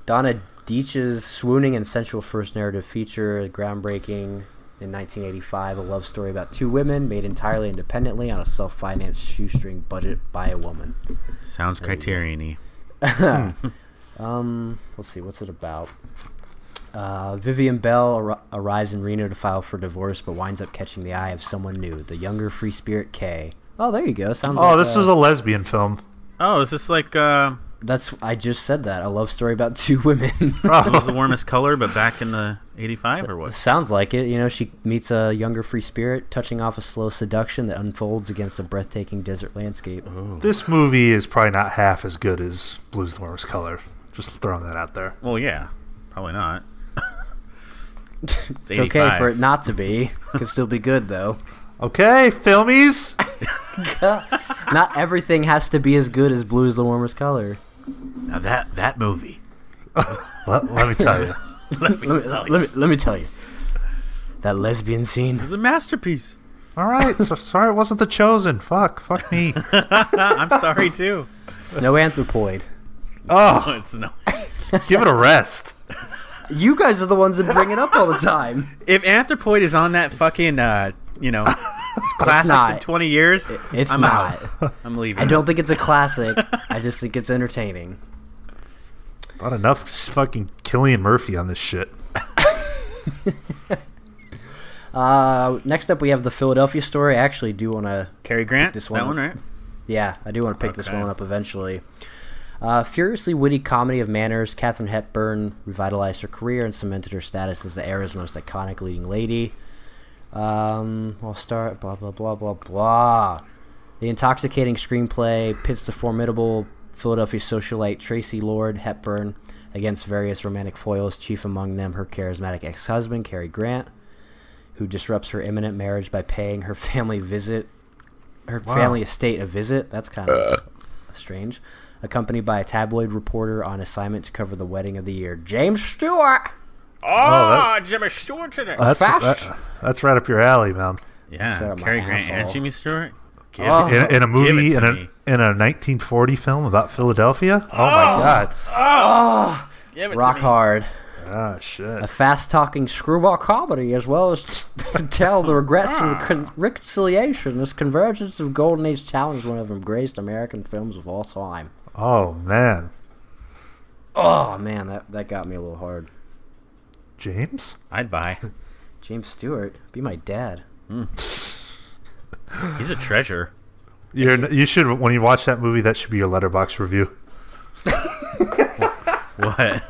C: Donna Deitch's swooning and sensual first narrative feature, groundbreaking in 1985, a love story about two women made entirely independently on a self-financed shoestring budget by a woman.
B: Sounds Criterion-y.
C: Let's see, what's it about? Vivian Bell arrives in Reno to file for divorce, but winds up catching the eye of someone new, the younger free spirit Kay. Oh, there you go. Sounds.
A: Oh, this is a lesbian film.
B: Oh, is this like?
C: I just said that, a love story about two women.
B: It was the warmest color, but back in the 85 or what?
C: Sounds like it. You know, she meets a younger free spirit, touching off a slow seduction that unfolds against a breathtaking desert landscape.
B: Ooh.
A: This movie is probably not half as good as Blue's the Warmest Color. Just throwing that out there.
B: Well, yeah, probably not.
C: It's okay for it not to be. It could still be good though.
A: Okay, filmies.
C: Not everything has to be as good as Blue is the Warmest Color.
B: Now that movie.
A: Let me tell you.
C: Let me tell you. That lesbian scene
B: It's a masterpiece.
A: All right, so sorry it wasn't The Chosen. Fuck me.
B: I'm sorry too.
C: It's no anthropoid.
A: Oh,
B: It's no.
A: give it a rest.
C: You guys are the ones that bring it up all the time.
B: If Anthropoid is on that fucking classics
C: not.
B: in 20 years,
C: It's
B: I'm
C: not.
B: out. I'm leaving.
C: I don't think it's a classic. I just think it's entertaining.
A: Not enough fucking Cillian Murphy on this shit.
C: Next up, we have the Philadelphia Story. I actually do want to...
B: Cary Grant.
C: This
B: That
C: one.
B: one, right?
C: Yeah, I do want to pick this
B: Okay.
C: one up eventually. Furiously witty comedy of manners, Katharine Hepburn revitalized her career and cemented her status as the era's most iconic leading lady. I'll start, blah, blah, blah, blah, blah. The intoxicating screenplay pits the formidable Philadelphia socialite Tracy Lord Hepburn against various romantic foils, chief among them her charismatic ex-husband, Cary Grant, who disrupts her imminent marriage by paying her family family estate a visit. That's kind of strange. Accompanied by a tabloid reporter on assignment to cover the wedding of the year, James Stewart.
B: Jimmy Stewart today.
A: That's right up your alley, man.
B: Yeah,
C: Straight up my
B: Cary Grant and
C: asshole.
B: Jimmy Stewart. Give
C: Oh.
B: it.
A: In a movie
B: Give it
A: in
B: to
A: a 1940 film about Philadelphia. Oh my god.
B: Give it
C: Rock
B: to me.
C: hard.
A: Ah
C: A
A: shit.
C: fast-talking screwball comedy, as well as tell the regrets and reconciliation. This convergence of golden age talent is one of the greatest American films of all time.
A: Oh man.
C: Oh man, that got me a little hard.
A: James?
B: I'd buy.
C: James Stewart, be my dad.
B: He's a treasure.
A: You should, when you watch that movie, that should be your letterbox review.
B: What?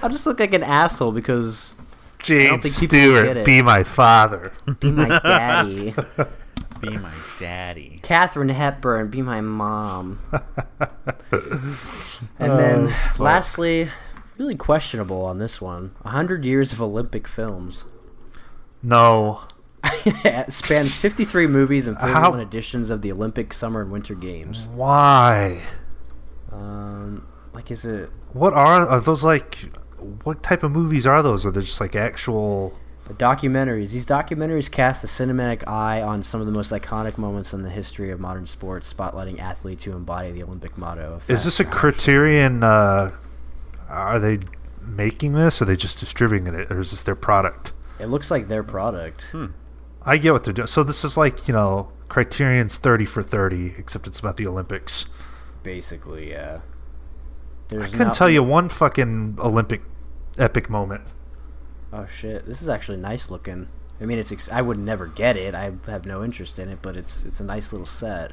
C: I just look like an asshole because
A: James
C: think people get
A: Stewart,
C: it.
A: be my father.
C: be my daddy.
B: Be my daddy.
C: Katharine Hepburn, be my mom. And then, lastly, really questionable on this one. 100 years of Olympic films.
A: No.
C: It spans 53 movies and 41
A: How-
C: editions of the Olympic Summer and Winter Games.
A: Why?
C: Is it
A: What are those like? What type of movies are those? Are they just like actual?
C: documentaries? These documentaries cast a cinematic eye on some of the most iconic moments in the history of modern sports, spotlighting athletes who embody the Olympic motto. Of
A: Is this a
C: fast action.
A: Criterion? Are they making this? Or are they just distributing it? Or is this their product?
C: It looks like their product.
A: I get what they're doing. So this is like, Criterion's 30 for 30, except it's about the Olympics.
C: Basically, yeah.
A: I couldn't tell you one fucking Olympic epic moment.
C: Oh shit! This is actually nice looking. I mean, I would never get it. I have no interest in it, but it's a nice little set.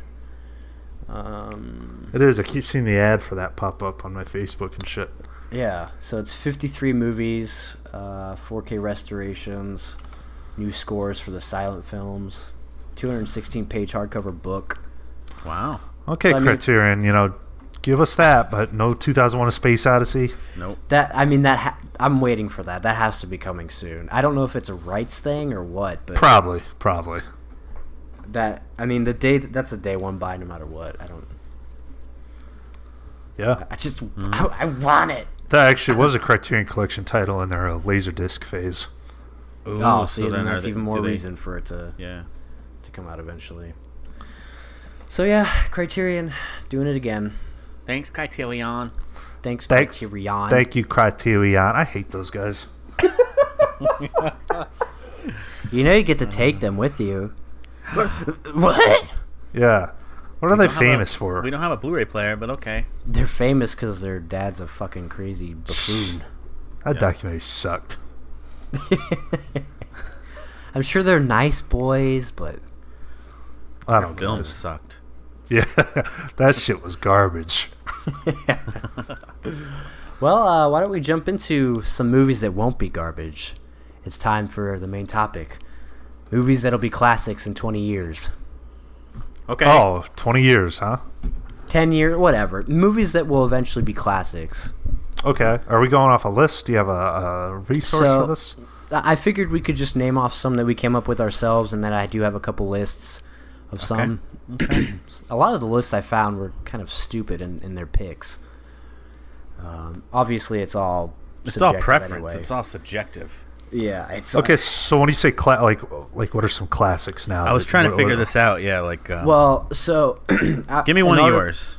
A: It is. I keep seeing the ad for that pop up on my Facebook and shit.
C: Yeah. So it's 53 movies, 4K restorations, new scores for the silent films, 216-page hardcover book.
B: Wow.
A: Okay,
C: So, I mean-
A: Criterion, give us that, but no 2001: A Space Odyssey.
B: Nope.
C: I'm waiting for that. That has to be coming soon. I don't know if it's a rights thing or what, but
A: Probably.
C: that's a day one buy no matter what. I don't.
A: Yeah.
C: I just I want it.
A: That actually was a Criterion Collection title in their Laserdisc phase.
B: Ooh,
C: Oh, see,
B: so
C: then
B: then
C: that's even more reason for it to
B: Yeah.
C: come out eventually. So yeah, Criterion doing it again.
B: Thanks, Criterion.
C: Thanks,
A: Thanks.
C: Criterion.
A: Thank you, Criterion. I hate those guys.
C: You get to take them with you. What?
A: Yeah. What are
B: We
A: they
B: don't have
A: famous
B: a-
A: for?
B: We don't have a Blu-ray player, but okay.
C: They're famous because their dad's a fucking crazy buffoon.
A: That
B: Yeah.
A: documentary sucked.
C: I'm sure they're nice boys, but
A: I
B: Their
A: don't
B: film
A: know.
B: sucked.
A: Yeah, that shit was garbage.
C: well, why don't we jump into some movies that won't be garbage? It's time for the main topic. Movies that'll be classics in 20 years.
B: Okay.
A: Oh, 20 years, huh?
C: 10 years, whatever. Movies that will eventually be classics.
A: Okay. Are we going off a list? Do you have a resource
C: So-
A: for this?
C: I figured we could just name off some that we came up with ourselves, and then I do have a couple lists of some.
B: Okay.
C: A lot of the lists I found were kind of stupid in their picks. Obviously, it's all
B: preference.
C: Anyway.
B: It's all subjective.
C: Yeah. It's
A: Okay, so when you say like what are some classics now?
B: I was trying to figure this out. Yeah, like.
C: Well, so
B: give me one of yours.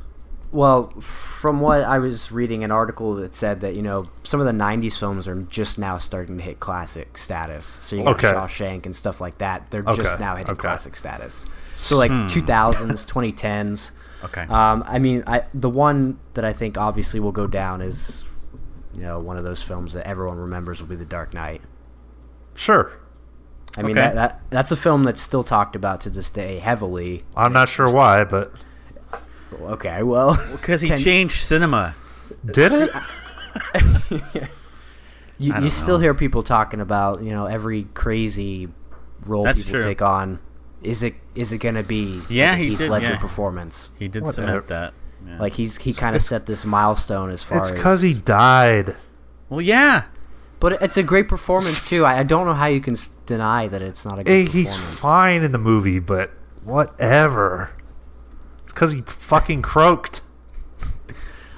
C: Well, from what I was reading, an article that said that some of the '90s films are just now starting to hit classic status. So you got Shawshank and stuff like that. They're just now hitting classic status. So like 2000s, 2010s.
B: Okay.
C: I mean, the one that I think obviously will go down is, one of those films that everyone remembers will be The Dark Knight.
A: Sure.
C: I mean, that's a film that's still talked about to this day heavily.
A: I'm not sure why, but...
C: Okay, well...
B: Because he changed cinema.
A: Did it?
C: You still hear people talking about, every crazy role people take on. Is it going to be
B: a
C: Heath Ledger performance?
B: He did cement that. Yeah.
C: Like, he kind of set this milestone as far as...
A: It's because he died.
B: Well, yeah.
C: But it's a great performance, too. I don't know how you can deny that it's not a good performance.
A: He's fine in the movie, but whatever. It's because he fucking croaked.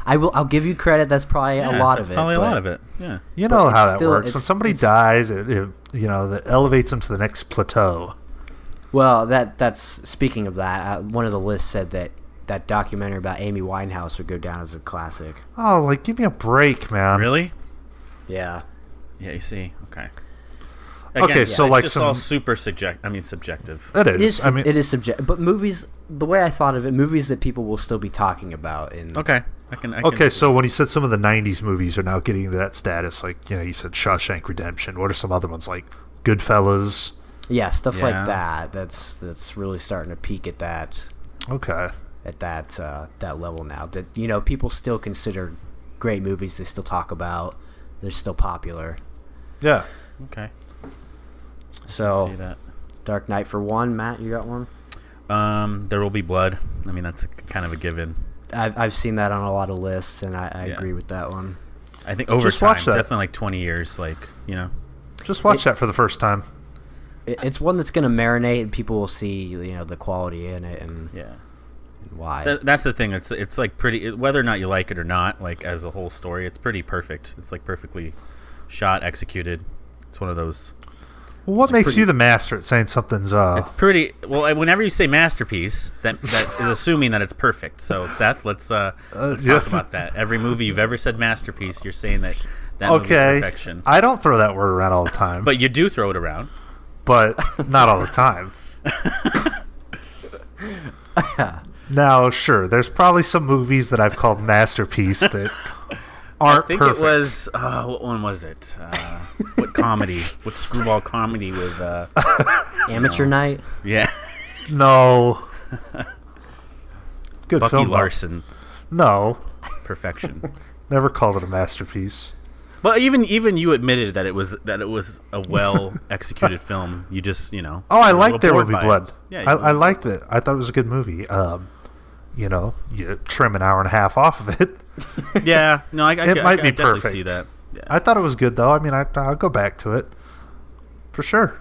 C: I'll give you credit. That's probably a lot of it.
B: Probably a lot of it. Yeah.
A: You know how that works. When somebody dies, that elevates them to the next plateau.
C: Well, that's speaking of that. One of the lists said that documentary about Amy Winehouse would go down as a classic.
A: Oh, give me a break, man.
B: Really?
C: Yeah.
B: Yeah, you see. Okay.
A: Again, so
B: it's just all super subjective.
A: It is.
C: It is subjective. But movies, the way I thought of it, movies that people will still be talking about.
B: Okay.
A: Okay, so when you said some of the '90s movies are now getting into that status, like you said Shawshank Redemption. What are some other ones like Goodfellas?
C: Yeah, stuff like that. That's really starting to peak at that.
A: Okay.
C: At that level now, that people still consider great movies. They still talk about. They're still popular.
A: Yeah.
B: Okay.
C: So,
B: see that.
C: Dark Knight for one. Matt, you got one?
B: There Will Be Blood. I mean, that's kind of a given.
C: I've seen that on a lot of lists, and I agree with that one.
B: I think over time, definitely like 20 years,
A: Just watch that for the first time.
C: It's one that's going to marinate, and people will see, the quality in it, and why.
B: That's the thing. It's like pretty, whether or not you like it or not, like as a whole story, it's pretty perfect. It's like perfectly shot, executed. It's one of those.
A: Well, what makes you the master at saying something's
B: It's pretty. Well, whenever you say masterpiece, that is assuming that it's perfect. So, Seth, let's talk about that. Every movie you've ever said masterpiece, you're saying that movie's perfection.
A: I don't throw that word around all the time.
B: But you do throw it around.
A: But not all the time. Now, sure, there's probably some movies that I've called masterpiece that aren't perfect.
B: I think it was, what one was it? What comedy? What screwball comedy with...
C: Amateur Night?
B: Yeah.
A: No. Good
B: Bucky
A: film.
B: Larson.
A: No.
B: Perfection.
A: Never called it a masterpiece.
B: Well, even you admitted that it was a well executed film. You just
A: Oh, I liked There Will Be Blood.
B: Yeah,
A: I liked it. I thought it was a good movie. You trim an hour and a half off of it.
B: Yeah, no, I
A: might be
B: definitely
A: perfect.
B: see that. Yeah.
A: I thought it was good though. I mean, I'll go back to it for sure.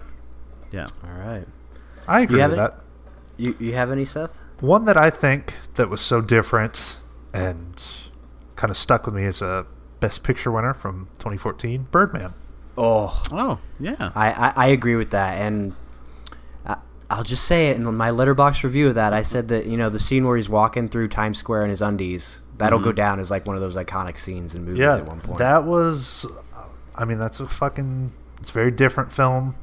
B: Yeah.
C: All right.
A: I agree with that.
C: You have any, Seth?
A: One that I think that was so different and kind of stuck with me as a Best Picture winner from 2014, Birdman.
C: Oh,
B: yeah.
C: I agree with that, and I'll just say it in my Letterboxd review of that. I said that the scene where he's walking through Times Square in his undies, that'll go down as like one of those iconic scenes in movies at one point.
A: That was, I mean, it's a very different film.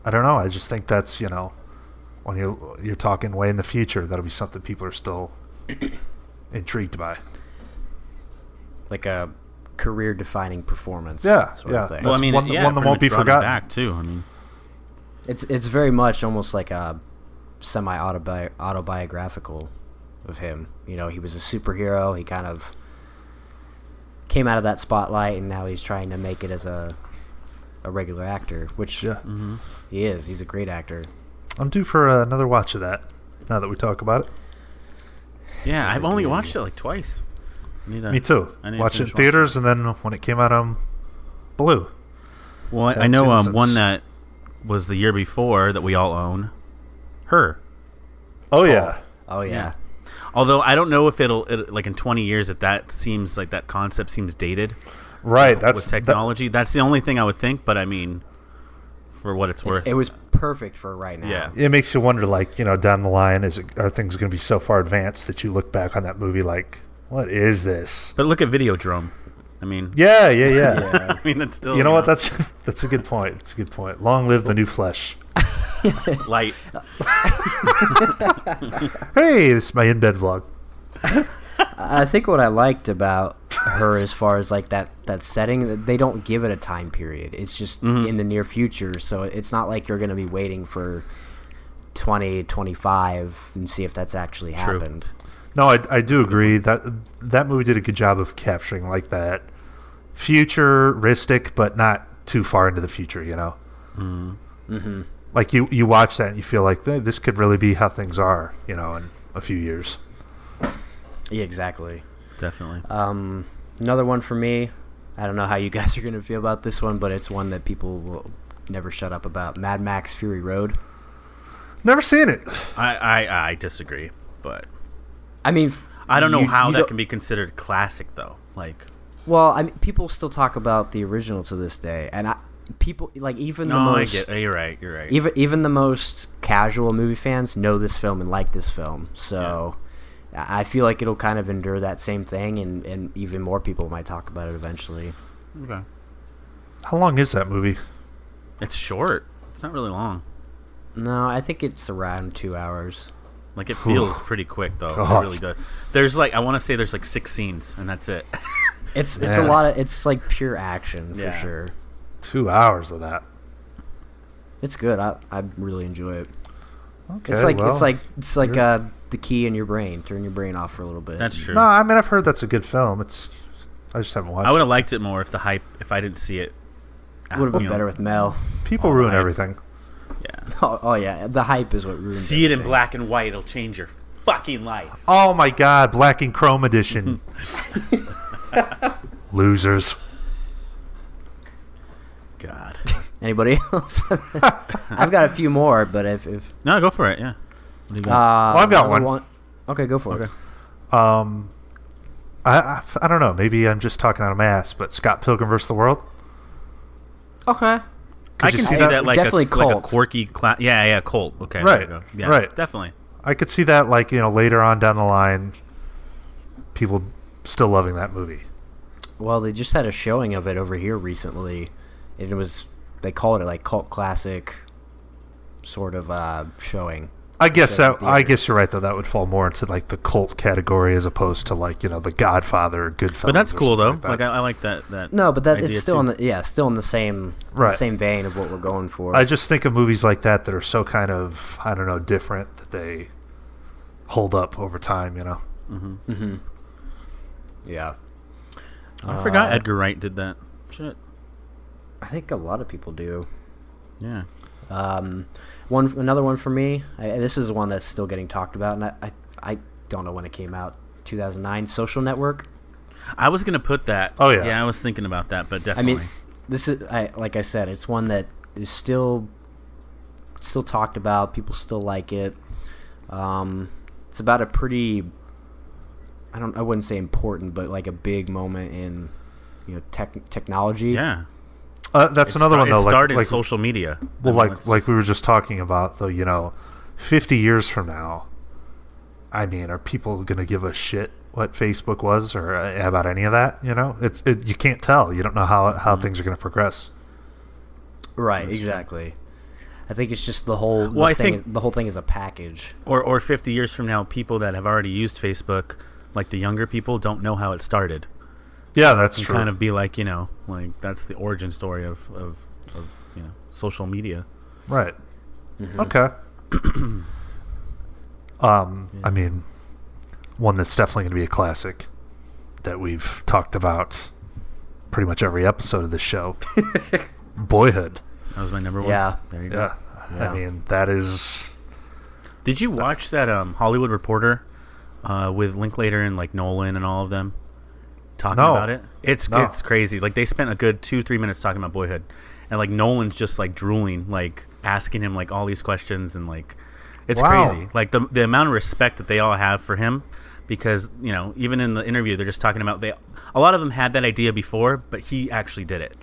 A: I don't know. I just think that's when you're talking way in the future, that'll be something people are still intrigued by.
C: Like a career-defining performance.
A: Sort
C: of thing.
B: Well, I mean,
A: one that won't be forgotten.
B: Back too. I mean,
C: it's very much almost like a semi-autobiographical of him. He was a superhero. He kind of came out of that spotlight, and now he's trying to make it as a regular actor, which he is. He's a great actor.
A: I'm due for another watch of that. Now that we talk about it.
B: Yeah, I've only watched it like twice.
A: Me too. Watched it in theaters, and then when it came out on Blue.
B: Well, I know one that was the year before that we all own. Her.
A: Oh yeah.
C: Oh yeah.
B: Although I don't know if it'll like in 20 years that seems like that concept seems dated.
A: Right.
B: With technology. That's the only thing I would think. But I mean, for what it's worth,
C: it was perfect for right now.
B: Yeah.
A: It makes you wonder, like, down the line, are things going to be so far advanced that you look back on that movie like, what is this?
B: But look at Videodrome. I mean,
A: yeah.
B: I mean, that's still.
A: You know what? That's a good point. It's a good point. Long live the new flesh.
B: Light.
A: Hey, this is my in-bed vlog.
C: I think what I liked about her, as far as like that setting, they don't give it a time period. It's just in the near future, so it's not like you're going to be waiting for 2025 and see if that's actually happened.
A: No, I do agree that movie did a good job of capturing like that futuristic, but not too far into the future.
C: Mm-hmm.
A: Like you watch that and you feel like this could really be how things are, in a few years.
C: Yeah, exactly.
B: Definitely.
C: Another one for me. I don't know how you guys are going to feel about this one, but it's one that people will never shut up about. Mad Max Fury Road.
A: Never seen it.
B: I disagree, but
C: I mean,
B: I don't know how that can be considered classic though. Like,
C: well, I mean, people still talk about the original to this day, and people like even the most.
B: You're right.
C: Even the most casual movie fans know this film and like this film, so. Yeah. I feel like it'll kind of endure that same thing, and even more people might talk about it eventually.
B: Okay.
A: How long is that movie?
B: It's short. It's not really long.
C: No, I think it's around 2 hours.
B: Like, it feels pretty quick, though.
A: God.
B: It really does. There's, I want to say there's, 6 scenes, and that's it.
C: It's a lot of... It's, pure action, for sure.
A: 2 hours of that.
C: It's good. I really enjoy it.
A: Okay,
C: it's like the key in your brain. Turn your brain off for a little bit.
B: That's true.
A: No, I mean, I've heard that's a good film. I just haven't watched it.
B: I would have liked it more if I didn't see it.
C: Would have been better with Mel.
A: People ruin everything.
B: Yeah.
C: Oh, yeah. The hype is what ruins
B: See it in black and white. It'll change your fucking life.
A: Oh, my God. Black and Chrome edition. Losers.
B: God.
C: Anybody else? I've got a few more, but if
B: no, go for it. Yeah. What do you got?
A: I've got one.
C: Okay, go for it.
A: I don't know. Maybe I'm just talking out of my ass, but Scott Pilgrim vs. the World.
C: Okay.
B: I can see that
C: definitely
B: like
C: cult.
B: a quirky yeah, cult. Okay.
A: Right.
B: Yeah,
A: right.
B: Definitely.
A: I could see that later on down the line, people still loving that movie.
C: Well, they just had a showing of it over here recently, and they call it cult classic sort of showing.
A: I guess you're right though. That would fall more into the cult category as opposed to The Godfather or Goodfellas.
B: But that's cool though.
A: Like
B: I like that.
C: No, but it's still
B: too.
C: Still in the same same vein of what we're going for.
A: I just think of movies like that are so kind of different that they hold up over time.
B: Mm-hmm.
C: Mm-hmm. Yeah.
B: I forgot Edgar Wright did that. Shit.
C: I think a lot of people do.
B: Yeah.
C: Another one for me. This is one that's still getting talked about, and I don't know when it came out. 2009, Social Network.
B: I was gonna put that.
A: Oh yeah.
B: Yeah, I was thinking about that, but definitely.
C: I mean, this is like I said, it's one that is still talked about. People still like it. It's about a pretty. I wouldn't say important, but a big moment in technology.
B: Yeah.
A: That's another one though.
B: It started social media.
A: Well, like we were just talking about, though. 50 years from now, I mean, are people going to give a shit what Facebook was or about any of that? You can't tell. You don't know how things are going to progress.
C: Right. Exactly. I think it's just the whole. Well, the whole thing is a package.
B: Or 50 years from now, people that have already used Facebook, like the younger people, don't know how it started.
A: Yeah, that's true.
B: Kind of be that's the origin story of social media.
A: Right.
C: Mm-hmm.
A: Okay. I mean, one that's definitely going to be a classic that we've talked about pretty much every episode of this show. Boyhood.
B: That was my number one.
C: Yeah.
B: There you go.
A: Yeah. I mean, that is.
B: Did you watch that Hollywood Reporter with Linklater and Nolan and all of them? Talking about it, it's crazy. They spent a good 2-3 minutes talking about Boyhood, and like Nolan's just like drooling, like asking him like all these questions, and like it's
A: Wow.
B: crazy. Like the amount of respect that they all have for him, because even in the interview they're just talking about a lot of them had that idea before, but he actually did it.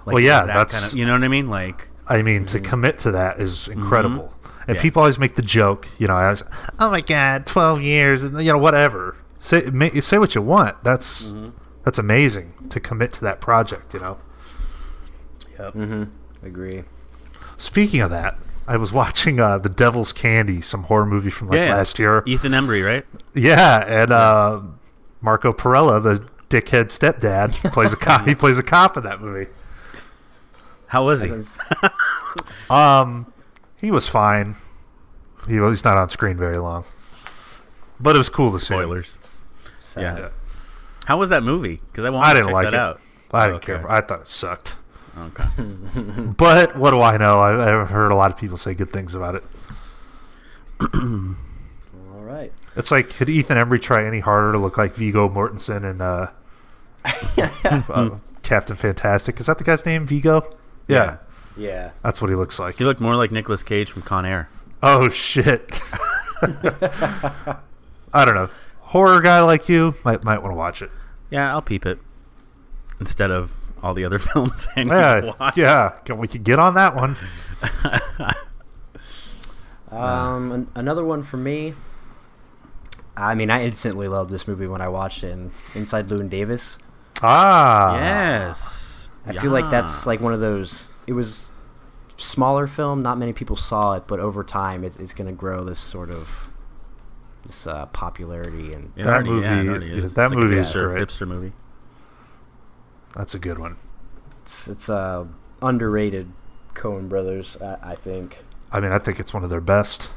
B: Like,
A: Well, yeah,
B: that's
A: that's
B: kind of, you know what I mean. Like,
A: I mean, to commit to that is incredible. And
B: Yeah.
A: people always make the joke, as, oh my God, 12 years, and whatever. Say what you want. That's amazing to commit to that project.
B: Yep.
C: Agree.
A: Speaking of that, I was watching The Devil's Candy, some horror movie from last year.
B: Ethan Embry, right?
A: Yeah, and Marco Perella, the dickhead stepdad, plays a cop. He plays a cop in that movie.
B: How was he?
A: He was fine. He's not on screen very long, but it was cool to see.
B: Spoilers.
C: Sad.
B: Yeah. How was that movie? Because I wanted
A: I
B: to
A: didn't
B: check
A: like
B: that
A: it.
B: out.
A: I didn't
B: Okay.
A: care. I thought it sucked.
B: Okay.
A: But what do I know? I've heard a lot of people say good things about it.
C: All right.
A: It's like, could Ethan Embry try any harder to look like Viggo Mortensen and Captain Fantastic? Is that the guy's name, Viggo? Yeah.
C: Yeah.
A: That's what he looks like.
B: He looked more like Nicolas Cage from Con Air.
A: Oh, shit. I don't know. Horror guy like you might want to watch it.
B: Yeah, I'll peep it instead of all the other films I need to
A: Yeah,
B: watch.
A: yeah. We could get on that one.
C: Another one for me. I mean, I instantly loved this movie when I watched it. Inside Llewyn Davis.
A: Ah.
B: Yes.
C: I feel like that's like one of those. It was smaller film. Not many people saw it, but over time, it's going to grow this sort of popularity. And
B: It
A: That
B: already-
A: movie-
B: it already is.
A: that
B: It's like
A: movie
B: a
A: is great.
B: hipster movie.
A: That's a good one.
C: it's underrated Coen Brothers, I think.
A: I mean, I think it's one of their best.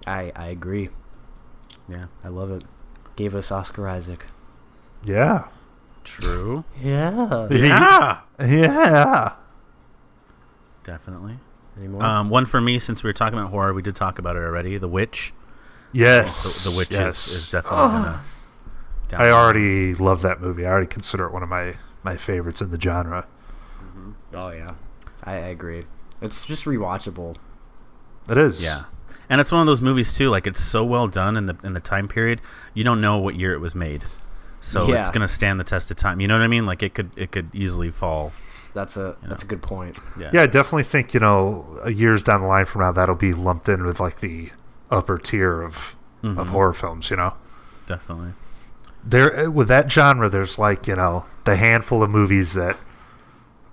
C: I agree.
B: Yeah.
C: I love it. Gave us Oscar Isaac.
A: Yeah.
B: True.
C: Yeah.
A: Yeah. Yeah.
B: Definitely.
C: Any more?
B: One for me, since we were talking about horror, we did talk about it already. The Witch.
A: Yes.
B: The Witch
A: yes.
B: is definitely gonna.
A: I already love that movie. I already consider it one of my favorites in the genre.
C: Oh yeah, I agree. It's just rewatchable.
A: It is.
B: Yeah, and it's one of those movies too. Like, it's so well done in the time period. You don't know what year it was made, so
C: Yeah.
B: it's gonna stand the test of time. You know what I mean? Like, it could easily fall.
C: That's a good point.
A: Yeah, I definitely think, years down the line from now, that'll be lumped in with like the upper tier of horror films,
B: Definitely.
A: There, with that genre, there's like, the handful of movies that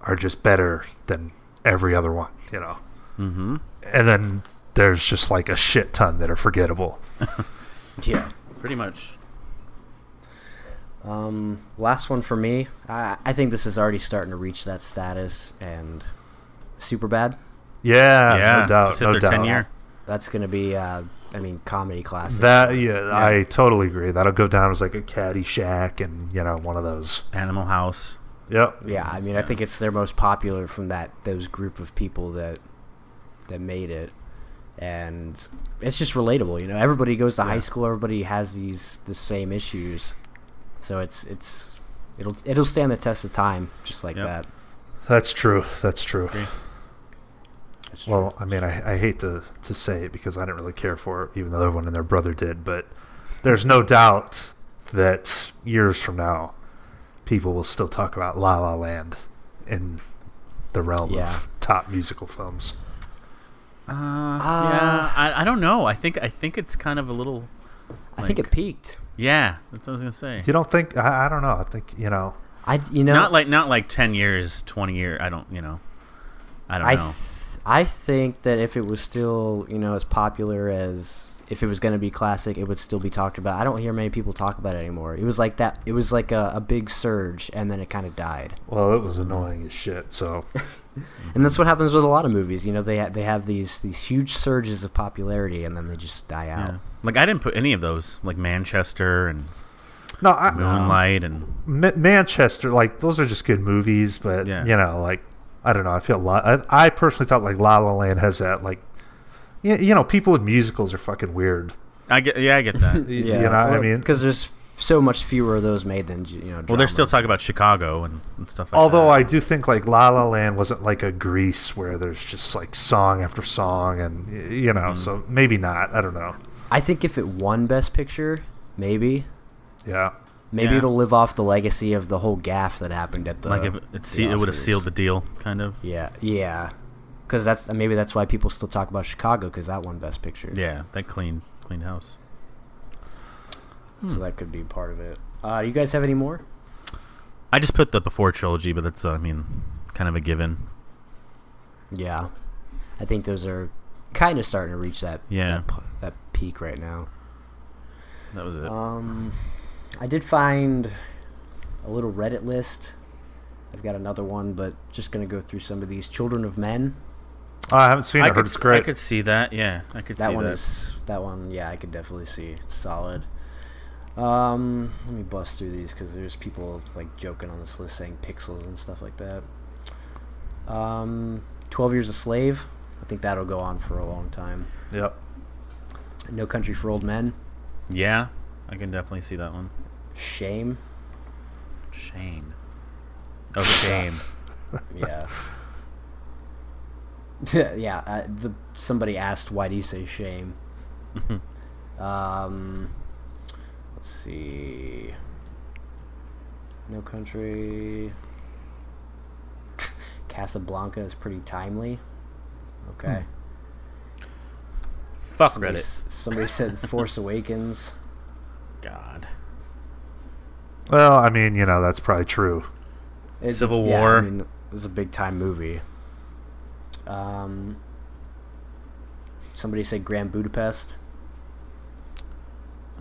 A: are just better than every other one,
B: Mm-hmm.
A: And then there's just like a shit ton that are forgettable.
C: Yeah.
B: Pretty much.
C: Last one for me. I think this is already starting to reach that status, and Superbad.
A: Yeah, no doubt.
B: Just hit
A: No
B: their
A: doubt.
B: 10-year.
C: That's gonna be, comedy classic.
A: I totally agree. That'll go down as like a Caddyshack and, one of those.
B: Animal House.
A: Yep.
C: Yeah, I mean, I think it's their most popular from those group of people that made it, and it's just relatable. Everybody goes to high school. Everybody has the same issues, so it'll stand the test of time, just like that.
A: That's true. That's true.
B: Agree.
A: Well, I mean, I hate to say it because I didn't really care for it, even though everyone and their brother did. But there's no doubt that years from now, people will still talk about La La Land in the realm of top musical films.
B: Yeah, I don't know. I think it's kind of a little.
C: I think it peaked.
B: Yeah, that's what I was gonna say.
A: You don't think? I don't know. I think
B: Not like 10 years, 20 years. I don't know.
C: I think that if it was still, as popular as if it was going to be classic, it would still be talked about. I don't hear many people talk about it anymore. It was like that. It was like a big surge, and then it kind of died.
A: Well, it was annoying as shit. So,
C: and that's what happens with a lot of movies. They have these huge surges of popularity, and then they just die out.
B: Yeah. Like, I didn't put any of those, like Manchester and
A: no,
B: Moonlight and
A: Manchester. Like, those are just good movies, but like, I don't know. I feel I personally thought like La La Land has that like, people with musicals are fucking weird.
B: I get that.
C: Yeah,
A: I mean,
C: because there's so much fewer of those made than
B: Well, they're still talking about Chicago and stuff like
A: Although
B: that.
A: I do think like La La Land wasn't like a Grease where there's just like song after song and so maybe not. I don't know.
C: I think if it won Best Picture, maybe.
A: Yeah.
C: Maybe it'll live off the legacy of the whole gaffe that happened at the.
B: Like if it would have sealed the deal, kind of.
C: Yeah. Because maybe that's why people still talk about Chicago, because that won Best Picture.
B: Yeah, that clean house.
C: So that could be part of it. You guys have any more?
B: I just put the Before trilogy, but that's kind of a given.
C: Yeah, I think those are kind of starting to reach that peak right now.
B: That was it.
C: I did find a little Reddit list. I've got another one, but just gonna go through some of these. Children of Men.
A: Oh, I haven't seen it. I heard it's great.
B: I could see that. Yeah, I could see that.
C: That one. Yeah, I could definitely see. It's solid. Let me bust through these because there's people like joking on this list saying pixels and stuff like that. 12 Years a Slave. I think that'll go on for a long time.
A: Yep.
C: No Country for Old Men.
B: Yeah, I can definitely see that one.
C: Shame.
B: Oh, Shame.
C: Yeah. Yeah. Somebody asked, "Why do you say shame?" Let's see. No Country. Casablanca is pretty timely. Okay.
B: Fuck Reddit.
C: Somebody said Force Awakens.
B: God.
A: Well, I mean, that's probably true.
B: Civil War.
C: I mean, it was a big time movie. Somebody said Grand Budapest.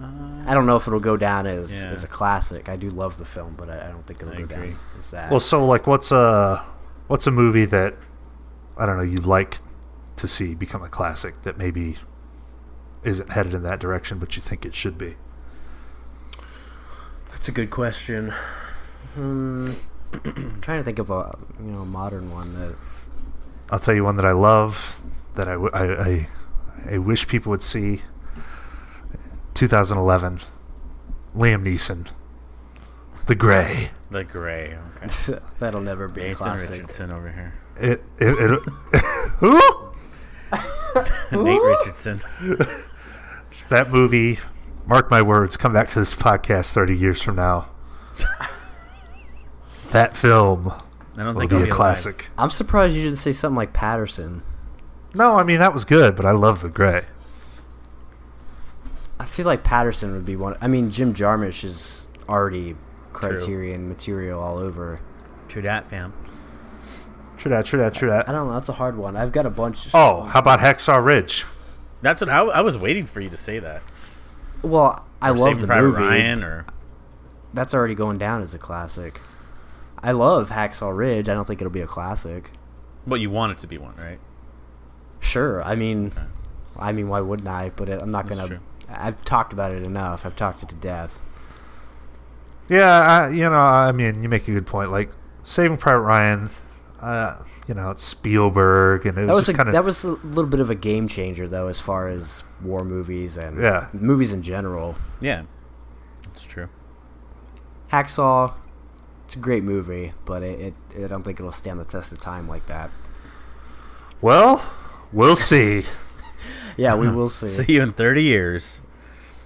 C: I don't know if it'll go down as a classic. I do love the film, but I don't think it'll go down as that.
A: Well, so like, what's a movie that I don't know you'd like to see become a classic that maybe isn't headed in that direction, but you think it should be?
C: That's a good question. I'm trying to think of a modern one that.
A: I'll tell you one that I love that I wish people would see. 2011, Liam Neeson, The Gray.
B: The Gray. Okay.
C: That'll never be a classic.
B: Richardson over here.
A: Who?
B: Nate Richardson.
A: That movie, mark my words, come back to this podcast 30 years from now. That film will be a classic.
C: I'm surprised you didn't say something like Patterson.
A: No, I mean, that was good, but I love The Gray.
C: I feel like Patterson would be one. I mean, Jim Jarmusch is already Criterion material all over.
B: True that, fam.
A: True that.
C: I don't know. That's a hard one. I've got a bunch.
A: Oh, how about Hacksaw Ridge?
B: That's what I was waiting for you to say that.
C: Well, I love the
B: Private
C: movie.
B: Ryan, or
C: that's already going down as a classic. I love Hacksaw Ridge. I don't think it'll be a classic.
B: But you want it to be one, right?
C: Sure. I mean, why wouldn't I? But I'm not gonna. I've talked about it enough. I've talked it to death.
A: Yeah, I mean, you make a good point. Like Saving Private Ryan, it's Spielberg, and it was
C: that was a little bit of a game changer, though, as far as war movies and movies in general.
B: Yeah, that's true.
C: Hacksaw, it's a great movie, but I don't think it'll stand the test of time like that.
A: Well, we'll see.
C: Yeah, we will see.
B: See you in 30 years.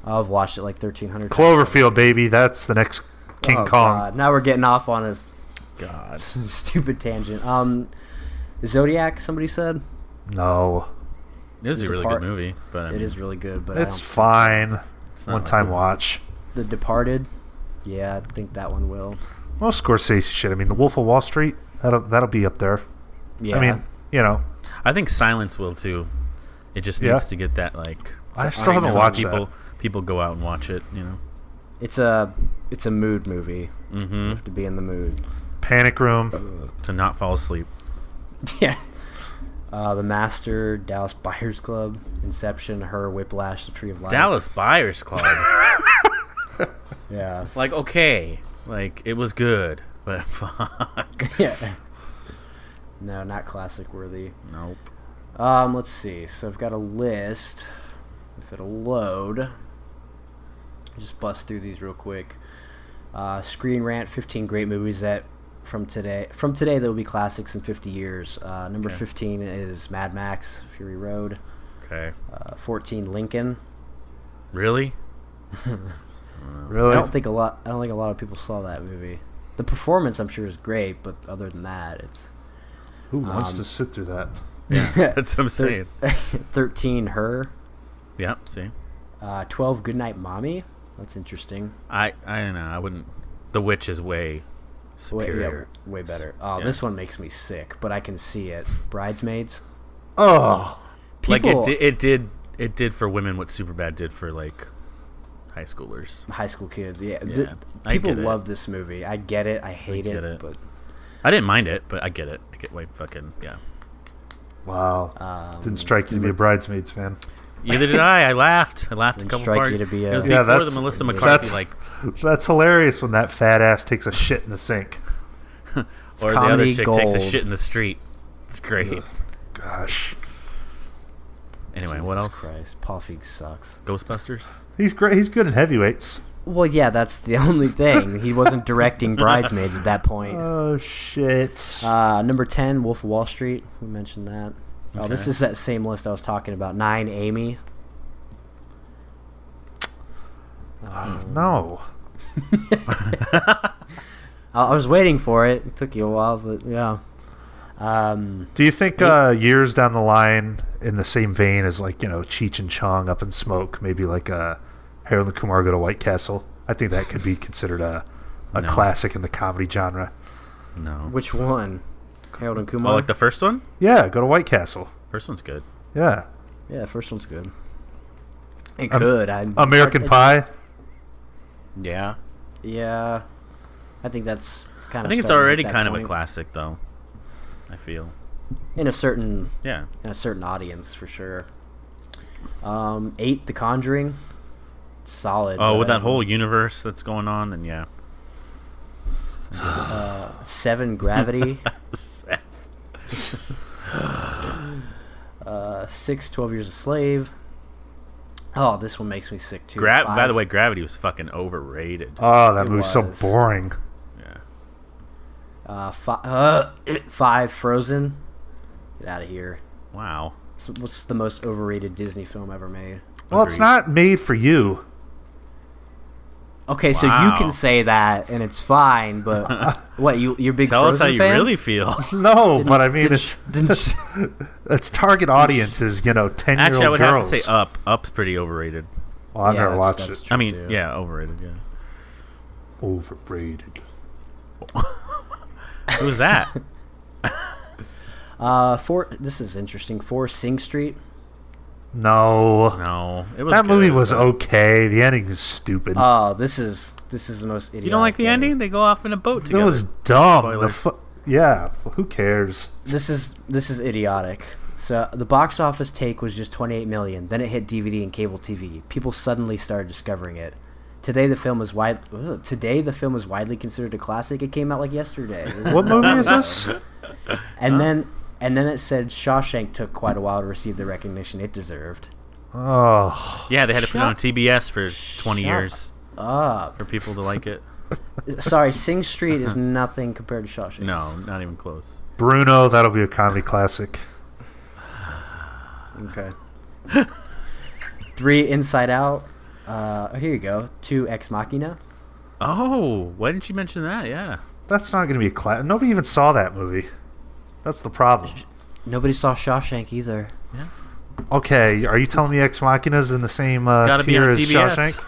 C: I've watched it like 1,300 times.
A: Cloverfield, baby. That's the next King Kong.
C: God. Now we're getting off on his stupid tangent. Zodiac, somebody said?
A: No.
B: It was a really good movie. But
C: it is really good, but
A: it's fine. It's one-time watch.
C: The Departed? Yeah, I think that one will.
A: Well, Scorsese shit. I mean, The Wolf of Wall Street, that'll be up there.
C: Yeah.
A: I mean,
B: I think Silence will, too. It just needs to get that, like...
A: I still haven't watched that.
B: People go out and watch it,
C: It's a mood movie.
B: Mm-hmm.
C: You have to be in the mood.
A: Panic Room.
B: To not fall asleep.
C: Yeah. The Master, Dallas Buyers Club, Inception, Her, Whiplash, The Tree of Life.
B: Dallas Buyers Club.
C: Yeah.
B: Like, okay. Like, it was good, but fuck.
C: Yeah. No, not classic worthy.
B: Nope.
C: Let's see. So I've got a list. If it'll load. Just bust through these real quick. Screen Rant, 15 great movies that from today that will be classics in 50 years. Number 15 is Mad Max Fury Road.
B: Okay.
C: 14 Lincoln.
B: Really?
A: Really?
C: I don't think a lot of people saw that movie. The performance, I'm sure, is great, but other than that, it's...
A: Who wants to sit through that?
B: Yeah, that's what I'm saying.
C: 13 Her.
B: Yeah, see.
C: 12 Goodnight Mommy. That's interesting.
B: I don't know. I wouldn't... The Witch is way superior.
C: Way better. Oh, this one makes me sick, but I can see it. Bridesmaids.
A: Oh.
C: People,
B: like it did for women what Superbad did for like high schoolers.
C: High school kids, yeah.
B: People
C: People love this movie. I get it. I hate it, but
B: I didn't mind it, but I get it. I get why fucking
A: Wow. Didn't strike you to be a Bridesmaids fan.
B: Either did I. I laughed a couple parts. It was before the Melissa McCarthy
A: That's hilarious when that fat ass takes a shit in the sink.
B: or the other chick takes a shit in the street. It's great.
A: Ugh. Gosh.
B: Anyway,
C: Jesus
B: what else?
C: Christ, Paul Feig sucks.
B: Ghostbusters?
A: He's great. He's good in heavyweights.
C: Well, yeah, that's the only thing. He wasn't directing Bridesmaids at that point.
A: Oh shit.
C: Number 10, Wolf of Wall Street. We mentioned that.
B: Okay.
C: Oh, this is that same list I was talking about. 9, Amy.
A: No.
C: I was waiting for it. It took you a while, but yeah.
A: Do you think years down the line, in the same vein as like Cheech and Chong, Up in Smoke, maybe like Harold and Kumar Go to White Castle? I think that could be considered a classic in the comedy genre.
B: No.
C: Which one? Harold and Kumar?
B: Oh, like the first one?
A: Yeah, Go to White Castle.
B: First one's good.
A: Yeah.
C: Yeah, the first one's good. It could.
A: American Pie.
B: Yeah.
C: Yeah. I think that's kind of.
B: I think it's already kind of a classic, though. I feel.
C: In a certain audience, for sure. 8, The Conjuring. Solid.
B: Oh, with that whole universe that's going on, then yeah.
C: 7, Gravity. 6, 12 Years a Slave. Oh, this one makes me sick too.
B: By the way, Gravity was fucking overrated.
A: Oh, that movie's so boring.
B: Yeah.
C: 5, Frozen. Get out of here.
B: Wow.
C: What's the most overrated Disney film ever made?
A: Well, it's not made for you.
C: Okay, so you can say that and it's fine, but what, you're a big
B: Tell
C: Frozen
B: us how you
C: fan?
B: really feel.
A: No, but I mean, it's target audience is 10-year-old girls.
B: Actually, I would have to say Up. Up's pretty overrated.
A: Well, I've never watched it.
B: I mean, yeah, overrated. Yeah.
A: Overrated.
B: Who's that?
C: 4. This is interesting. 4, Sing Street.
A: No,
B: it was
A: that
B: good,
A: movie was okay. The ending is stupid.
C: Oh, this is the most idiotic.
B: You don't like the
C: thing.
B: ending? They go off in a boat together.
A: It was dumb.
B: Spoilers.
A: Yeah, who cares?
C: This is idiotic. So the box office take was just 28 million. Then it hit DVD and cable TV. People suddenly started discovering it. Today the film is widely considered a classic. It came out like yesterday.
A: What movie is this?
C: And then it said Shawshank took quite a while to receive the recognition it deserved.
A: Oh.
B: Yeah, they had to put it on TBS for 20 years
C: up
B: for people to like it.
C: Sorry, Sing Street is nothing compared to Shawshank.
B: No, not even close.
A: Bruno, that'll be a comedy classic.
C: Okay. 3, Inside Out. Here you go. 2, Ex Machina.
B: Oh, why didn't you mention that? Yeah.
A: That's not going to be a classic. Nobody even saw that movie. That's the problem.
C: Nobody saw Shawshank either.
B: Yeah.
A: Okay, are you telling me Ex Machina's in the same tier as Shawshank?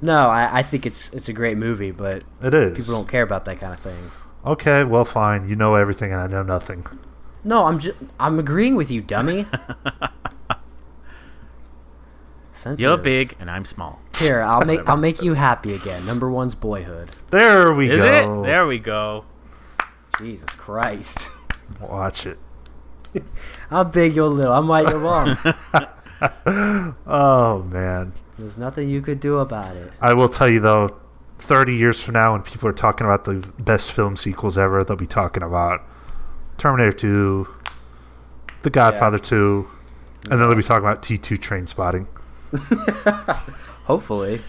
C: No, I think it's a great movie, but
A: it is.
C: People don't care about that kind of thing.
A: Okay, well, fine. You know everything, and I know nothing.
C: No, I'm agreeing with you, dummy. Sensitive.
B: You're big, and I'm small.
C: Here, I'll make you happy again. Number 1's Boyhood.
A: There we go.
B: Is it? There we go.
C: Jesus Christ.
A: Watch it.
C: I'm big, you're little. I'm right, you're wrong.
A: Oh, man.
C: There's nothing you could do about it.
A: I will tell you, though, 30 years from now, when people are talking about the best film sequels ever, they'll be talking about Terminator 2, The Godfather 2, and then they'll be talking about T2 Train Spotting.
C: Hopefully.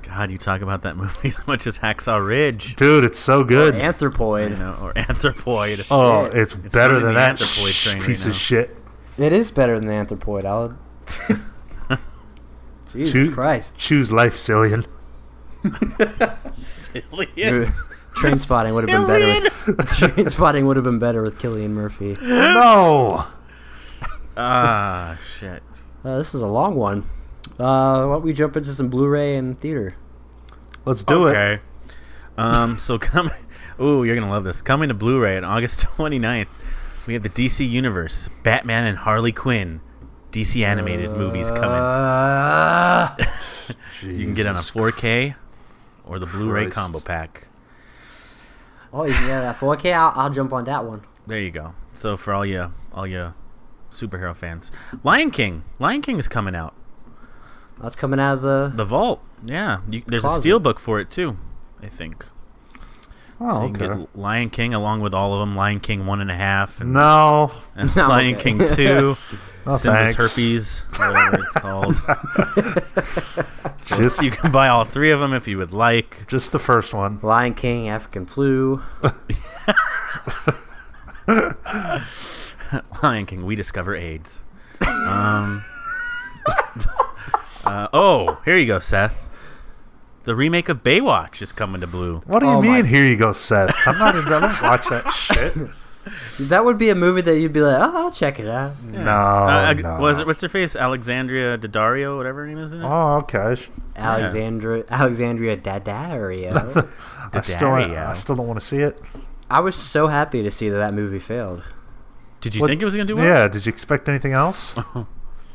B: God, you talk about that movie as much as Hacksaw Ridge.
A: Dude, it's so good.
C: Or Anthropoid.
B: Or Anthropoid.
A: Oh, it's better
B: running
A: than
B: the
A: that
B: Anthropoid train
A: piece
B: right
A: of
B: now.
A: shit.
C: It is better than the Anthropoid. Jesus Christ.
A: Choose life, Cillian.
B: Cillian.
C: Trainspotting would have been better. Trainspotting would have been better with Cillian Murphy.
A: No.
B: Shit.
C: This is a long one. Why don't we jump into some Blu-ray and theater?
A: Let's do it.
B: Okay. So coming. Ooh, you're gonna love this. Coming to Blu-ray on August 29th, we have the DC Universe, Batman and Harley Quinn, DC animated movies coming. You can get on a 4K or the Blu-ray
A: Christ.
B: combo pack.
C: Oh, you can get that 4K? I'll jump on that one.
B: There you go. So for all you superhero fans, Lion King is coming out.
C: That's coming out of the
B: vault. Yeah, there's
C: closet.
B: a steelbook for it too, I think.
A: Oh,
B: So you can get Lion King along with all of them. Lion King 1.5 and,
A: No.
B: and
C: No,
B: Lion
C: okay.
B: King 2.
A: No,
B: Simba's
A: thanks.
B: Herpes, whatever it's called. So
A: Just-
B: you can buy all 3 of them if you would like.
A: Just the first one.
C: Lion King, African Flu.
B: Lion King, we discover AIDS. Here you go, Seth. The remake of Baywatch is coming to Blue.
A: What do you
C: Oh my-
A: mean? Here you go, Seth. I don't watch that shit.
C: That would be a movie that you'd be like, oh, I'll check it out.
A: No.
B: What's her face? Alexandria Daddario, whatever her name is in it.
A: Oh, okay.
C: Alexandria Daddario.
A: I still don't want to see it.
C: I was so happy to see that movie failed.
B: Did you
A: What-
B: think it was gonna do well?
A: Yeah. Did you expect anything else?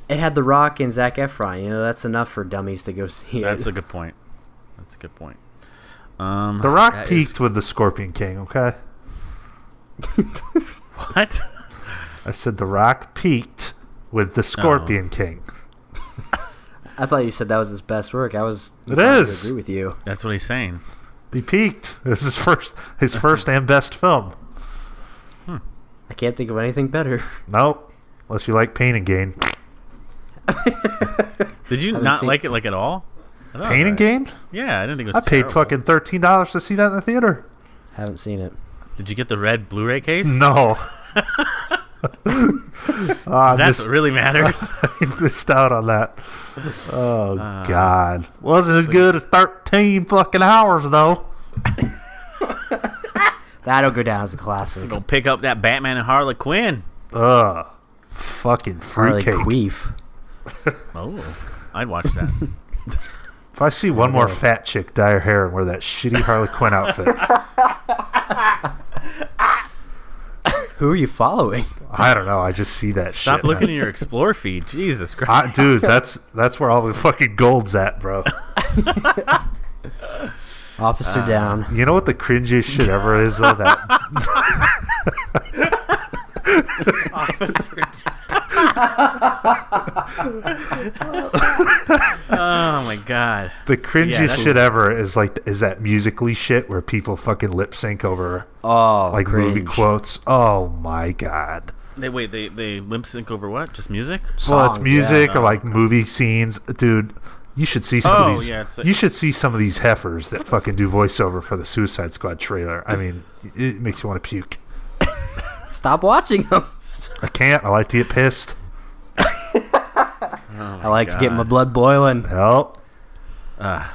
C: It had The Rock and Zac Efron. You know, that's enough for dummies to go see it.
B: That's a good point.
A: The Rock
B: that
A: peaked with the Scorpion King. Okay.
B: What?
A: I said The Rock peaked with the Scorpion King.
C: I thought you said that was his best work. I was
A: It
C: inclined
A: is.
C: to agree with you.
B: That's what he's saying.
A: He peaked. It was his first and best film.
C: I can't think of anything better.
A: Nope. Unless you like Pain and Gain.
B: Did you
C: Haven't
B: not
C: seen-
B: like it at all? I thought it was
A: Pain and
B: alright.
A: Gain?
B: Yeah, I didn't think it
A: I
B: was.
A: paid
B: terrible.
A: fucking $13 to see that in the theater.
C: Haven't seen it.
B: Did you get the red Blu-ray case?
A: No.
B: That's what really matters.
A: I missed out on that. Oh, God. Wasn't as good as 13 fucking hours, though.
C: That'll go down as a classic.
B: Go pick up that Batman and Harley Quinn.
A: Ugh. Fucking
C: Harley
A: fruitcake.
C: Queef.
B: Oh, I'd watch that.
A: If I see one more fat chick dye her hair and wear that shitty Harley Quinn outfit,
C: Who are you following?
A: I don't know. I just see that
B: Stop
A: shit.
B: looking
A: man.
B: at your Explore feed. Jesus Christ.
A: Dude, that's where all the fucking gold's at, bro.
C: Officer down.
A: You know what the cringiest shit ever is, though? That
B: Oh my God.
A: the cringiest
B: that's-
A: shit ever is that Musically shit where people fucking lip sync over
C: Oh,
A: like
C: cringe.
A: movie quotes. Oh my God.
B: They lip sync over what? Just music?
A: Well, it's
C: Songs,
A: music
B: yeah.
A: or like movie scenes, dude. You should see some of these.
B: Yeah, it's like-
A: you should see some of these heifers that fucking do voiceover for the Suicide Squad trailer. I mean, it makes you want to puke.
C: Stop watching them.
A: I can't. I like to get pissed.
C: I like to get my blood boiling.
A: Help.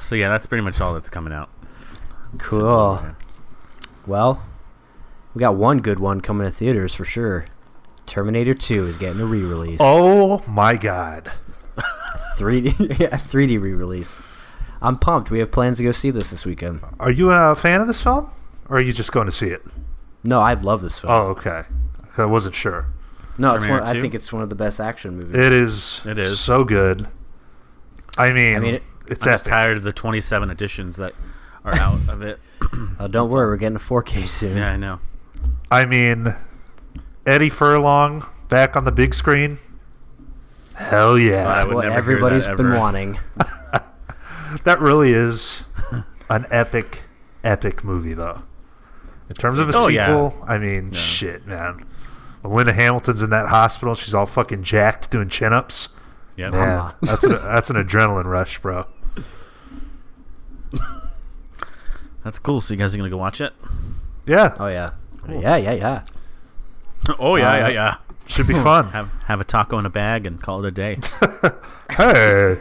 B: So yeah, that's pretty much all that's coming out.
C: Cool.
B: Simple,
C: Well, we got one good one coming to theaters for sure. Terminator 2 is getting a re-release.
A: Oh my God.
C: 3D re-release. I'm pumped. We have plans to go see this weekend.
A: Are you a fan of this film, or are you just going to see it?
C: No, I love this film.
A: Oh, okay. I wasn't sure.
C: No,
B: Terminator
C: I
B: 2?
C: think it's one of the best action movies.
A: It is.
B: It is.
A: so good. I mean, it's
B: I'm just
A: epic.
B: tired of the 27 editions that are out of it.
C: Don't worry, we're getting a 4K soon.
B: Yeah, I know.
A: I mean, Eddie Furlong back on the big screen. Hell yeah.
B: I
C: That's
B: would
C: what
B: never hear
C: everybody's
B: that
C: been
B: ever.
C: wanting.
A: That really is an epic movie, though. In terms of a
B: Oh, yeah.
A: sequel, I mean, shit, man. When Linda Hamilton's in that hospital, she's all fucking jacked doing chin-ups.
B: Yeah.
A: Man, that's an adrenaline rush, bro.
B: That's cool. So you guys are gonna go watch it?
A: Yeah.
C: Oh yeah.
A: Cool.
C: Yeah.
B: Oh yeah.
A: Should be fun.
B: Have a taco in a bag and call it a day.
A: Hey.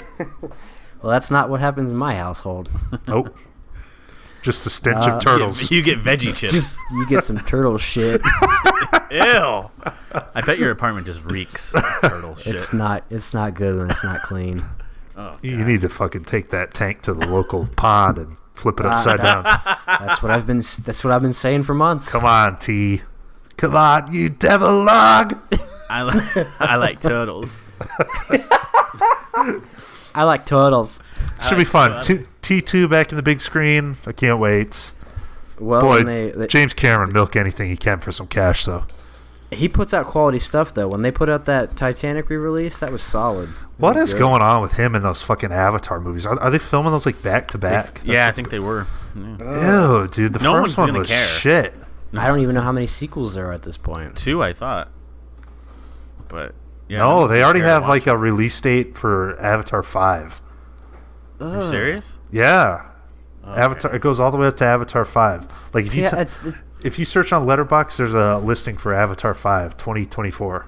C: Well, that's not what happens in my household.
A: Nope. Just the stench of turtles.
B: You get veggie chips.
C: You get some turtle shit.
B: Ew. I bet your apartment just reeks of turtle shit.
C: It's not good when it's not clean.
B: Oh,
A: You need to fucking take that tank to the local pond and flip it upside down.
C: That's what I've been saying for months.
A: Come on, T. Come on, you devil log.
B: I like turtles.
C: I like turtles.
A: Should be fun. T2 back in the big screen. I can't wait.
C: Well,
A: Boy,
C: they
A: James Cameron milk anything he can for some cash, though.
C: he puts out quality stuff though. When they put out that Titanic re-release, that was solid.
A: What is going on with him in those fucking Avatar movies? Are they filming those like back to back?
B: Yeah, I think they were. Yeah.
A: Ew, dude. The
B: No
A: first
B: one's
A: one
B: gonna
A: was
B: care.
A: shit.
C: I don't even know how many sequels there are at this point.
B: 2, I thought. But yeah.
A: No, they already have
B: like
A: like a release date for Avatar 5.
B: Are you serious?
A: Yeah.
B: Okay.
A: Avatar. It goes all the way up to Avatar 5. Like if you if you search on Letterboxd, there's a listing for Avatar 5 2024.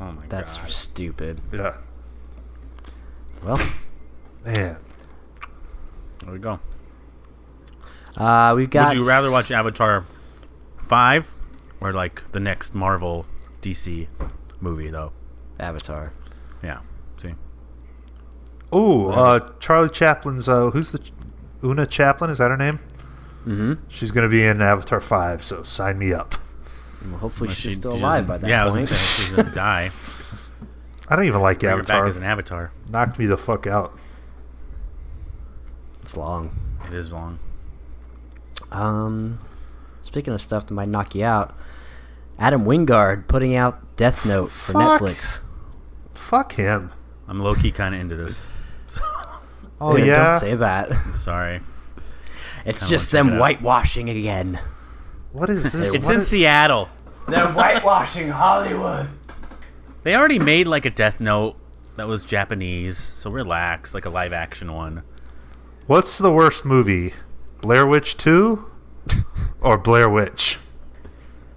B: Oh my
C: That's
B: god.
C: stupid.
A: Yeah.
C: Well,
A: Man.
B: There we go.
C: we've got.
B: Would you rather watch Avatar 5 or like the next Marvel DC movie though?
C: Avatar?
B: Yeah. See.
A: Ooh, Charlie Chaplin's who's the Una Chaplin, is that her name?
C: Mm-hmm.
A: She's going to be in Avatar 5, so sign me up.
C: Well, hopefully
B: Unless
C: she's
B: she
C: still
B: doesn't-
C: alive by that
B: Yeah, I
C: point.
B: was gonna say she's gonna die.
A: I don't even like
B: Bring her
A: Avatar.
B: back as an Avatar.
A: Knocked me the fuck out.
C: It's long.
B: It is long.
C: Speaking of stuff that might knock you out, Adam Wingard putting out Death Note for
A: Fuck.
C: Netflix.
A: Fuck him.
B: I'm low key kind of into this. So,
A: Oh,
C: Don't
A: yeah?
C: say that.
B: I'm sorry.
C: It's
B: Kinda
C: just
B: wanna check
C: them
B: it out.
C: whitewashing again.
A: What is this?
B: It's
A: What
B: in
A: is-
B: Seattle.
C: They're whitewashing Hollywood.
B: They already made like a Death Note that was Japanese, so relax, like a live action one.
A: What's the worst movie? Blair Witch 2 or Blair Witch?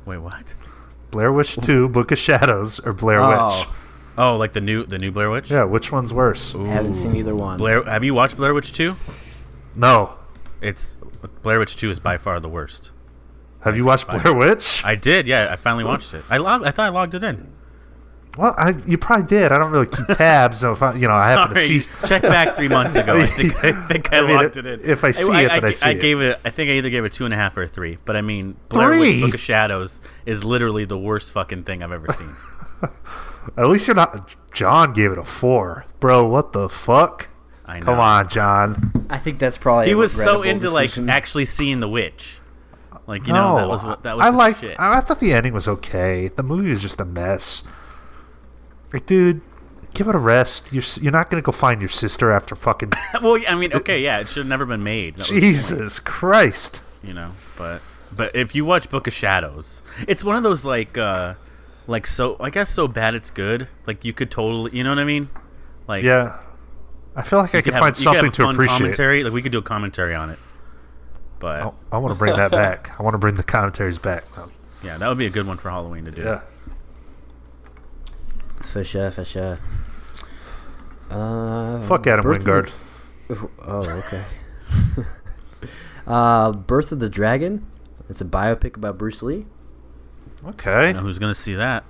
B: Wait, what?
A: Blair Witch 2, Book of Shadows, or Blair Witch?
B: Oh, like the new Blair Witch?
A: Yeah, which one's worse?
C: I haven't seen either one.
B: Have you watched Blair Witch 2?
A: No.
B: It's Blair Witch 2 is by far the worst.
A: Have you watched Blair Witch?
B: I did, yeah. I finally watched it. I thought I logged it in.
A: Well, you probably did. I don't really keep tabs, so if I happen to see.
B: Check back 3 months ago. I think I
A: I mean,
B: logged it in.
A: if I see it, then I see it.
B: gave it. I think I either gave it 2.5 or 3. But I mean, Blair Witch
A: 3?
B: Book of Shadows is literally the worst fucking thing I've ever seen.
A: At least you're not. John gave it a 4, bro. What the fuck?
B: I know.
A: Come on, John.
C: I think that's probably
B: He
C: a
B: was so
C: regrettable
B: into
C: decision.
B: like actually seeing the witch. Like
A: No,
B: that was
A: I
B: his
A: like.
B: shit.
A: I thought the ending was okay. The movie was just a mess. Like, dude, give it a rest. You're not gonna go find your sister after fucking.
B: Well, I mean, okay, yeah, it should have never been made. That was the point,
A: Jesus Christ.
B: but if you watch Book of Shadows, it's one of those so I guess so bad it's good. Like you could totally, you know what I mean? Like
A: Yeah, I feel like I could find
B: you could have
A: something
B: a
A: to
B: fun
A: appreciate.
B: commentary. Like we could do a commentary on it. But
A: I want to bring that back. I want to bring the commentaries back.
B: yeah, that would be a good one for Halloween to do.
A: Yeah.
C: For sure.
A: Fuck Adam
C: Birth of
A: Wingard.
C: Oh, okay. Birth of the Dragon. It's a biopic about Bruce Lee.
A: Okay.
B: You know who's gonna see that?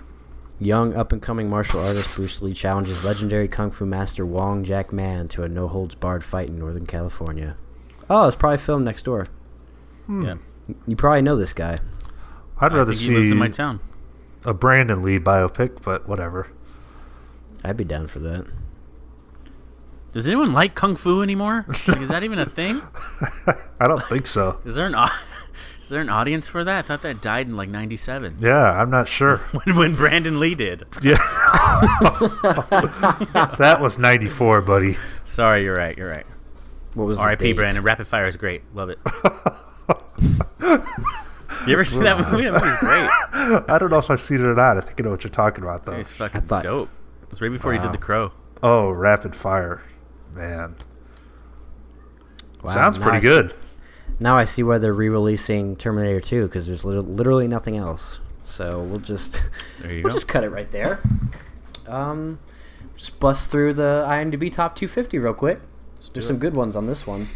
C: Young up-and-coming martial artist Bruce Lee challenges legendary kung fu master Wong Jack Man to a no-holds-barred fight in Northern California. Oh, it's probably filmed next door.
B: Yeah,
C: You probably know this guy.
A: I'd
B: I
A: rather
B: think he lives
A: see
B: in my town.
A: a Brandon Lee biopic, but whatever.
C: I'd be down for that.
B: Does anyone like kung fu anymore? Like, is that even a thing?
A: I don't think so.
B: Is there an audience for that? I thought that died in like '97
A: Yeah, I'm not sure.
B: when Brandon Lee did.
A: Yeah. That was 94, buddy.
B: Sorry, you're right.
C: What was the
B: R.I.P.
C: date?
B: Brandon. Rapid Fire is great. Love it. You ever seen that movie? That movie's great.
A: I don't know if I've seen it or not. I think I know what you're talking about, though.
B: It's fucking
C: thought-
B: dope. It was right before he did The Crow.
A: Oh, Rapid Fire. Man.
C: Wow,
A: Sounds
C: now
A: pretty
C: I
A: good.
C: see- Now I see why they're re-releasing Terminator 2, because there's literally nothing else. So we'll just just cut it right there. Just bust through the IMDb top 250 real quick. There's some good ones on this one.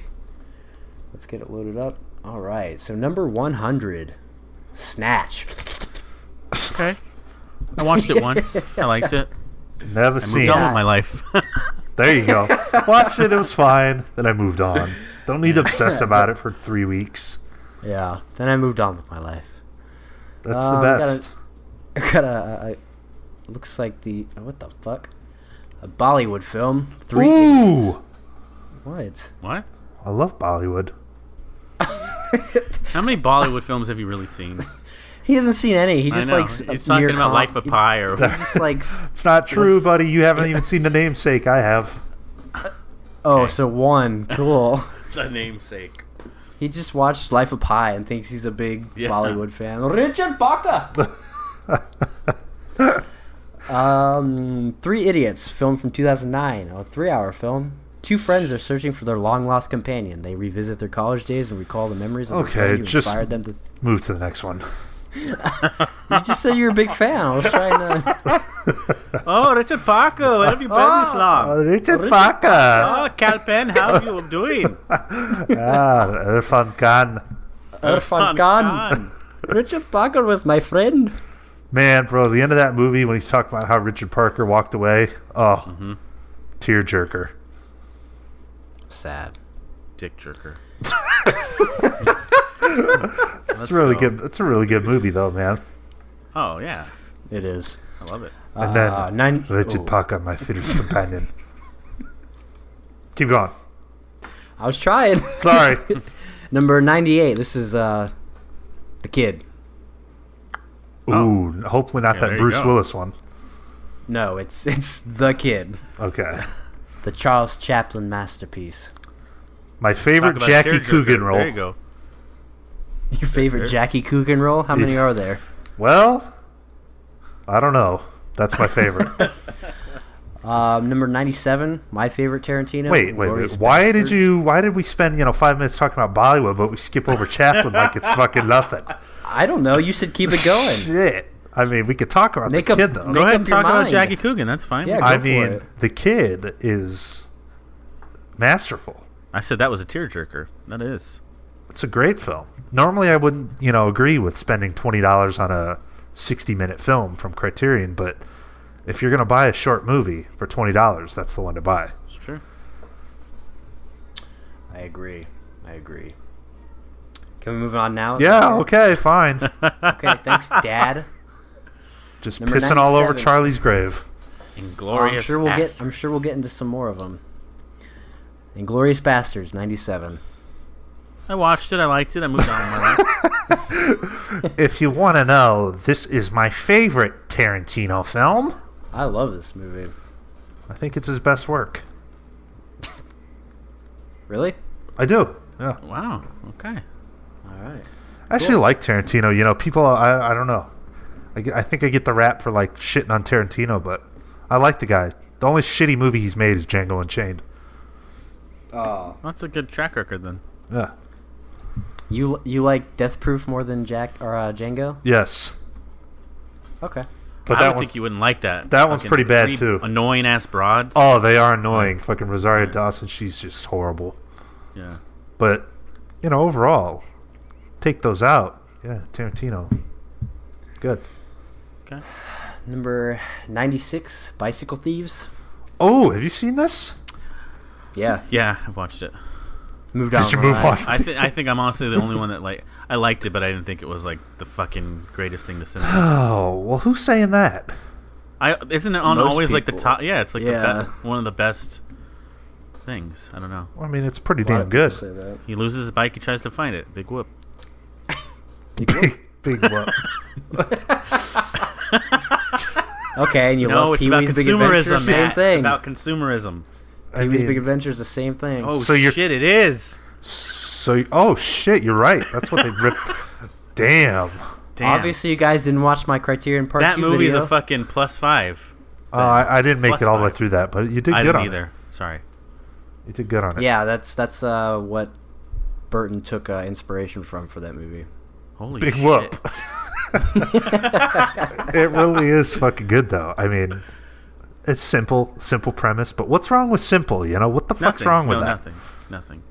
C: Let's get it loaded up. All right, so number 100, Snatch.
B: Okay, I watched it once. I liked it.
A: Never seen it.
B: I moved on with my life.
A: There you go. Watched it. It was fine. Then I moved on. Don't need to obsess about it for 3 weeks.
C: Yeah. Then I moved on with my life.
A: That's the best.
C: Got a looks like the what the fuck? A Bollywood film. 3 Idiots. What?
B: What?
A: I love Bollywood.
B: How many Bollywood films have you really seen?
C: He hasn't seen any. He just likes.
B: He's talking about Life of Pi or.
C: He just likes.
A: It's not true, buddy. You haven't even seen The Namesake. I have.
C: Oh, so one. Cool.
B: The Namesake.
C: He just watched Life of Pi and thinks he's a big Bollywood fan. Richard Baka. 3 Idiots, film from 2009, a 3-hour film. 2 friends are searching for their long-lost companion. They revisit their college days and recall the memories of the friend who inspired them to...
A: Move to the next one.
C: You just said you were a big fan. I was trying to...
B: Oh, Richard Parker, where have you been this long?
A: Richard Parker.
B: Oh, Calpen, how are you doing?
A: Irfan Khan.
C: Irfan Khan. Richard Parker was my friend.
A: Man, bro, the end of that movie when he's talking about how Richard Parker walked away. Oh, tearjerker.
C: Sad.
B: Dick jerker.
A: It's really good. It's a really good movie, though, man.
B: Oh yeah,
C: it is.
B: I love it.
A: And then Richard Parker, my fittest companion. Keep going.
C: I was trying.
A: Sorry.
C: Number 98. This is The Kid.
A: Ooh, hopefully not that Bruce Willis one.
C: No, it's The Kid.
A: Okay.
C: The Charles Chaplin masterpiece.
A: My favorite Jackie Coogan role.
B: There you go.
C: Your favorite Jackie Coogan role? How many are there?
A: Well, I don't know. That's my favorite.
C: Number 97, my favorite Tarantino.
A: Wait. Why did we spend 5 minutes talking about Bollywood, but we skip over Chaplin like it's fucking nothing?
C: I don't know. You said keep it going.
A: Shit. I mean, we could talk about the kid though.
B: Go ahead and talk about Jackie Coogan. That's fine.
C: Yeah,
A: I mean, the kid is masterful.
B: I said that was a tearjerker. That is.
A: It's a great film. Normally, I wouldn't, agree with spending $20 on a 60-minute film from Criterion, but if you're gonna buy a short movie for $20, that's the one to buy.
B: It's true.
C: I agree. Can we move on now?
A: Yeah. Okay. Fine.
C: Okay. Thanks, Dad.
A: Just number pissing 97. All over Charlie's grave.
B: Inglourious
C: I'm sure we'll get into some more of them. Inglourious Bastards, 97.
B: I watched it. I liked it. I moved on with my life.
A: If you want to know, this is my favorite Tarantino film.
C: I love this movie.
A: I think it's his best work.
C: Really?
A: I do. Yeah.
B: Wow. Okay.
C: All right.
A: I actually like Tarantino. People, I don't know. I think I get the rap for like shitting on Tarantino, but I like the guy. The only shitty movie he's made is Django Unchained.
C: Oh,
B: that's a good track record then.
A: Yeah.
C: You like Death Proof more than Django?
A: Yes.
C: Okay.
B: But I would think you wouldn't like that.
A: That one's pretty bad too.
B: Annoying ass broads.
A: Oh, they are annoying. Fucking Rosario Dawson, she's just horrible.
B: Yeah.
A: But overall, take those out. Yeah, Tarantino. Good.
B: Okay.
C: Number 96, Bicycle Thieves.
A: Oh, have you seen this?
C: Yeah.
B: Yeah, I've watched it.
C: Moved on.
A: Did you move on?
B: I think I'm honestly the only one that I liked it, but I didn't think it was like the fucking greatest thing to see.
A: Oh, well, who's saying that?
B: Isn't it on
C: Most
B: always
C: people.
B: like the top? Yeah, it's like one of the best things. I don't know.
A: Well, I mean, it's pretty damn good.
C: Say that.
B: He loses his bike. He tries to find it. Big whoop.
A: Big whoop.
C: Okay, and you love
B: it's
C: Pee-wee's
B: about
C: Big
B: consumerism,
C: Adventure, same
B: Matt.
C: thing.
B: It's about consumerism.
C: Pee-wee's Big Adventure is the same thing.
B: Oh, so shit, it is.
A: Oh, shit, you're right. That's what they ripped. Damn.
C: Obviously, you guys didn't watch my Criterion Part 2
B: video. That movie's
C: video.
B: a fucking +5.
A: I didn't make it all the way through that, but you did good on it.
B: Either. Sorry.
A: You did good on it.
C: Yeah, that's what Burton took inspiration from for that movie.
B: Holy
A: Big
B: shit.
A: whoop. It really is fucking good, though. I mean, it's simple premise, but what's wrong with simple? You know, what the fuck's wrong with that?
B: Nothing.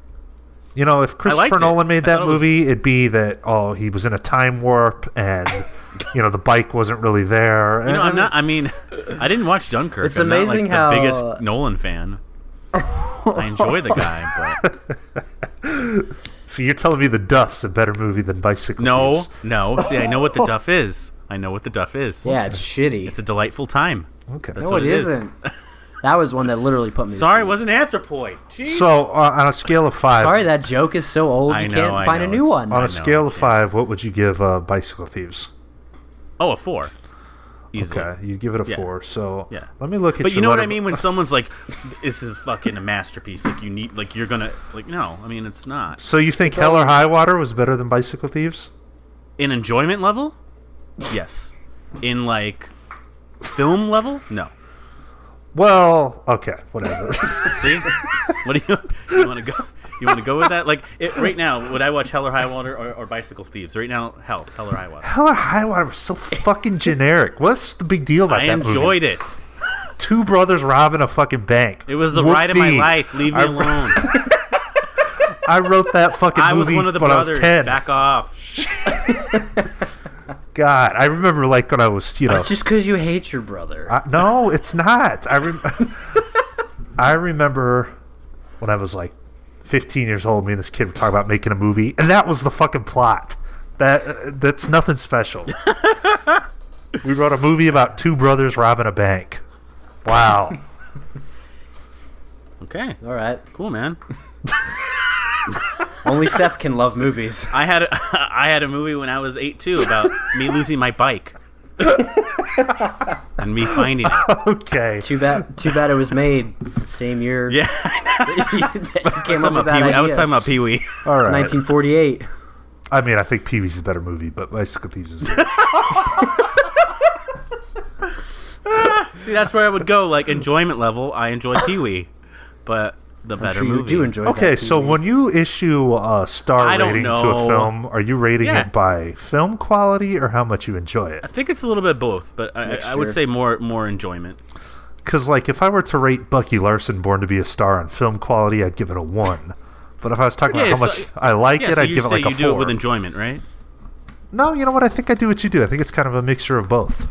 A: You know, if Christopher Nolan made that
B: was...
A: movie, it'd be that he was in a time warp and you know the bike wasn't really there.
B: You know, I didn't watch Dunkirk.
C: It's
B: I'm
C: amazing
B: not, like,
C: how
B: the biggest Nolan fan. I enjoy the guy, but
A: so you're telling me The Duff's a better movie than Bicycle Thieves?
B: No. See, I know what The Duff is.
C: Yeah, it's shitty.
B: It's a delightful time.
A: Okay.
B: That's
C: No,
B: what
C: it
B: it is.
C: isn't. That was one that literally put me.
B: Sorry,
C: to
B: it wasn't Anthropoid. Jeez.
A: So on a scale of 5,
C: Sorry, that joke is so old you can't find a new one.
A: on a scale of 5, what would you give Bicycle Thieves?
B: Oh, a 4. Easily.
A: Okay, you give it a 4. So
B: Yeah.
A: let me look at.
B: But you know what I mean when someone's like, "This is fucking a masterpiece." Like you're gonna no. I mean, it's not.
A: So you think Hell or High Water was better than Bicycle Thieves?
B: In enjoyment level, yes. In like film level, no.
A: Well, okay, whatever.
B: See, what do you want to go? You want to go with that? Like right now, would I watch Hell or High Water or Bicycle Thieves? Right now, Hell or High Water.
A: Hell or High Water was so fucking generic. What's the big deal about that movie?
B: I enjoyed it.
A: Two brothers robbing a fucking bank.
B: It was the ride of my life. Leave me alone.
A: I wrote that fucking movie
B: I was one of the
A: when
B: brothers.
A: I was 10.
B: Back off.
A: God, I remember like when I was,
C: It's just because you hate your brother.
A: No, it's not. I remember when I was like 15 years old, me and this kid were talking about making a movie, and that was the fucking plot. That's nothing special. We wrote a movie about two brothers robbing a bank. Wow.
B: Okay.
C: All right.
B: Cool, man.
C: Only Seth can love movies.
B: I had a movie when I was 8 too about me losing my bike and me finding it.
A: Okay.
C: Too bad it was made the same year.
B: Yeah.
C: You came up with that idea.
B: I was talking about Pee-wee.
A: All right.
C: 1948.
A: I mean, I think Pee-wee's a better movie, but Bicycle Thieves is good.
B: See, that's where I would go. Like enjoyment level, I enjoy Pee-wee, but the better movie.
C: You do enjoy.
A: Okay,
C: that
A: so when you issue a star rating to a film, are you rating it by film quality or how much you enjoy it?
B: I think it's a little bit both, but I would say more enjoyment.
A: Because, like, if I were to rate Bucky Larson Born to Be a Star on film quality, I'd give it a 1. But if I was talking about how much I like it,
B: so
A: I'd give it like a 4.
B: You do it with enjoyment, right?
A: No, you know what? I think I do what you do. I think it's kind of a mixture of both.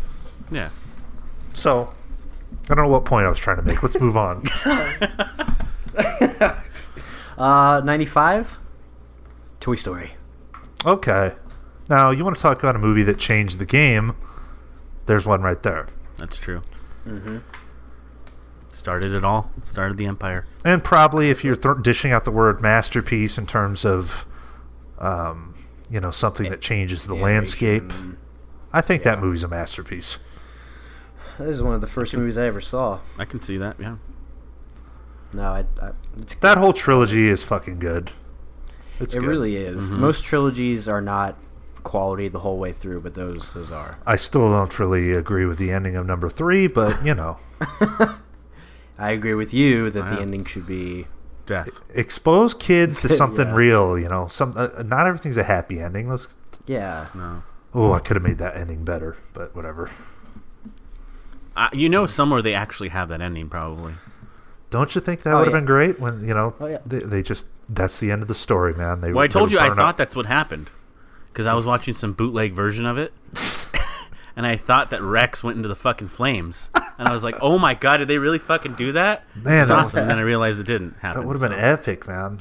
B: Yeah.
A: So, I don't know what point I was trying to make. Let's move on.
C: 95. Toy Story.
A: Okay. Now, you want to talk about a movie that changed the game? There's one right there.
B: That's true. Mm-hmm. Started it all. Started the empire.
A: And probably if you're dishing out the word masterpiece in terms of, something that changes the landscape, I think that movie's a masterpiece.
C: This is one of the first movies I ever saw.
B: I can see that, yeah.
C: No,
A: that whole trilogy is fucking good.
C: It really is. Mm-hmm. Most trilogies are not quality the whole way through, but those are.
A: I still don't really agree with the ending of number 3, but you know.
C: I agree with you that the ending should be
B: death.
A: Expose kids to something real, you know. Not everything's a happy ending.
B: No.
A: Oh, I could have made that ending better, but whatever.
B: Somewhere they actually have that ending, probably.
A: Don't you think that would have been great when, they just, that's the end of the story, man.
B: I told you I thought that's what happened. Because I was watching some bootleg version of it. And I thought that Rex went into the fucking flames. And I was like, oh my god, did they really fucking do that?
A: Man,
B: that was awesome. And then I realized it didn't happen.
A: That would have been epic, man.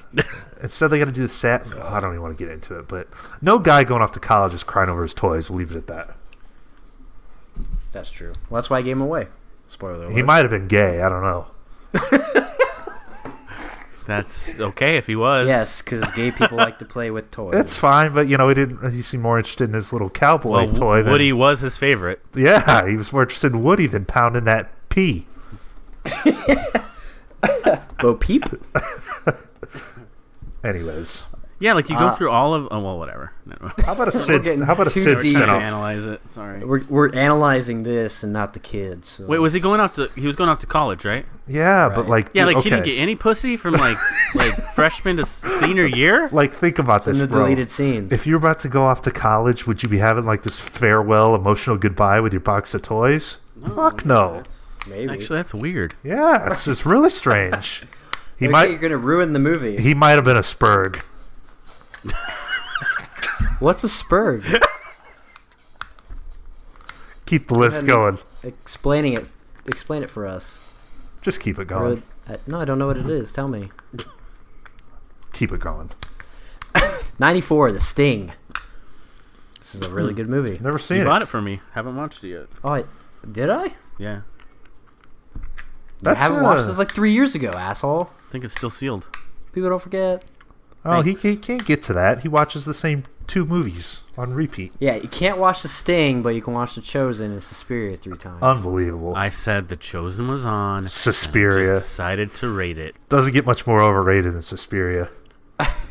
A: Instead they got to do the I don't even want to get into it, but no guy going off to college is crying over his toys. We'll leave it at that.
C: That's true. Well, that's why I gave him away. Spoiler alert.
A: He might have been gay. I don't know.
B: That's okay if he was.
C: Yes, because gay people like to play with toys.
A: It's fine, but he seemed more interested in his little cowboy toy.
B: Woody was his favorite.
A: Yeah, he was more interested in Woody than pounding that pea.
C: Bo Peep.
A: Anyways,
B: Yeah, like you go through all of. Oh well, whatever. No.
A: How about a Sid? How about a
C: too
A: Sid
C: deep.
A: spinoff?
B: Analyze it. Sorry.
C: We're analyzing this and not the kids. So.
B: Wait, was he going off to? He was going off to college, right?
A: Yeah, but
C: Right.
A: like,
B: Yeah, like
A: okay.
B: he didn't get any pussy from like freshman to senior year.
A: Like, think about
C: in
A: this,
C: the
A: bro.
C: deleted scenes?
A: If you're about to go off to college, would you be having like this farewell, emotional goodbye with your box of toys? Fuck no.
C: Maybe.
B: Actually, that's weird.
A: Yeah, it's really strange. He
C: Okay, you're
A: might
C: gonna ruin the movie.
A: he might have been a spurg.
C: What's a spurg?
A: Keep the list going.
C: Explain it for us.
A: Just keep it going.
C: No, I don't know what it is. Tell me.
A: Keep it going.
C: 94, The Sting. This is a really good movie.
A: Never seen
B: You
A: it.
B: bought it for me. Haven't watched it yet.
C: Oh, did I?
B: Yeah,
C: I haven't watched this like 3 years ago, asshole.
B: I think it's still sealed.
C: People don't forget.
A: Oh,
B: Thanks.
A: he can't get to that. He watches the same 2 movies on repeat.
C: Yeah, you can't watch The Sting, but you can watch The Chosen and Suspiria 3 times.
A: Unbelievable.
B: I said The Chosen was on. and
A: Suspiria.
B: I just decided to rate it.
A: Doesn't get much more overrated than Suspiria.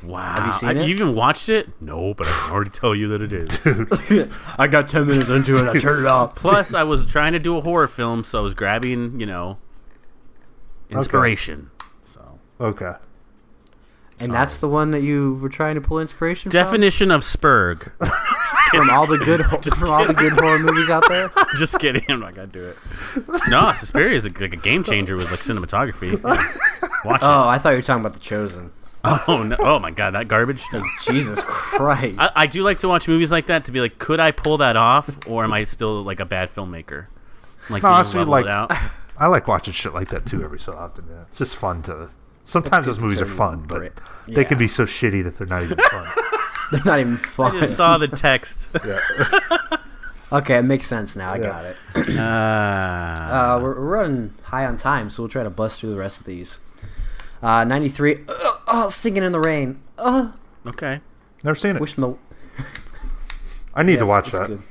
B: Wow.
C: Have you seen it?
B: You even watched it? No, but I can already tell you that it is.
C: I got 10 minutes into it. I turned it off.
B: Plus, I was trying to do a horror film, so I was grabbing, inspiration. So
A: Okay.
C: And that's the one that you were trying to pull inspiration
B: definition of spurg.
C: from all the good horror movies out there.
B: Just kidding. I'm not gonna do it. No, Suspiria is like a game changer with like cinematography. Yeah. Watch
C: Oh,
B: it.
C: I thought you were talking about The Chosen.
B: Oh no! Oh my god, that garbage.
C: Jesus Christ.
B: I do like to watch movies like that to be like, could I pull that off, or am I still like a bad filmmaker? Like,
A: No,
B: you know,
A: honestly,
B: level
A: like,
B: it out.
A: I like watching shit like that too every so often. Yeah, it's just fun to. Sometimes those movies are fun, but they can be so shitty that they're not even fun.
C: They're not even
B: I
C: fun.
B: just saw the text.
C: Okay, it makes sense now. I got it. We're running high on time, so we'll try to bust through the rest of these. 93. Singing in the Rain.
B: Okay.
A: Never seen it.
C: Wish Mil-
A: I need to
C: Yes,
A: watch
C: it's
A: that.
C: good.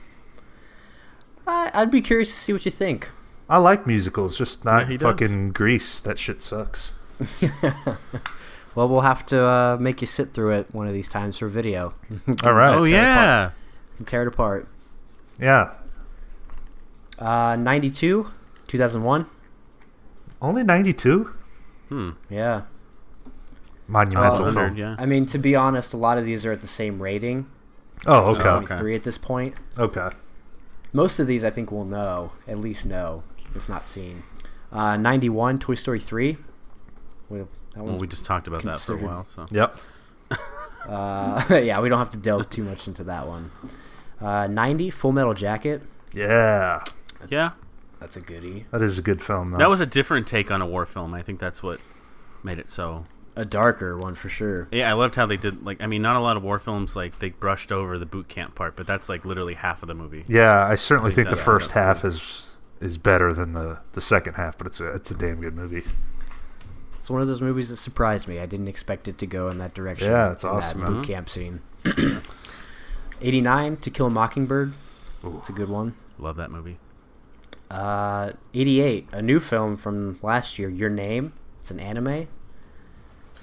C: I'd be curious to see what you think.
A: I like musicals, just not
B: he does.
A: fucking Grease. That shit sucks.
C: Well, we'll have to make you sit through it one of these times for video.
A: All right.
B: Oh yeah.
C: Tear it apart.
A: Yeah.
C: 92, 2001.
A: Only 92?
C: Yeah.
A: Monumental
B: 100,
A: film.
B: yeah.
C: I mean, to be honest, a lot of these are at the same rating.
A: Oh, okay.
B: Oh,
C: Only
B: okay.
C: 3 at this point.
A: Okay.
C: Most of these I think we'll know, at least know, if not seen. 91, Toy Story 3. That
B: Well,
C: one's
B: we just talked about that for a
C: considered-
B: while. So
A: Yep.
C: yeah, we don't have to delve too much into that one. 90, Full Metal Jacket.
A: Yeah.
B: yeah,
C: That's a goodie.
A: That is a good film, though.
B: that was a different take on a war film. I think that's what made it so.
C: A darker one for sure.
B: Yeah, I loved how they did. Like, I mean, not a lot of war films like they brushed over the boot camp part, but that's like literally half of the movie.
A: Yeah, I certainly
B: I
A: think
B: think
A: the
B: that-
A: first
B: that's
A: half is better than the second half, but it's a damn good movie.
C: It's one of those movies that surprised me. I didn't expect it to go in that direction.
A: Yeah, it's
C: in
A: awesome,
C: That
A: man.
C: boot camp scene. 89, To Kill a Mockingbird.
A: Ooh.
C: It's a good one.
B: Love that movie.
C: 88, a new film from last year, Your Name. It's an anime.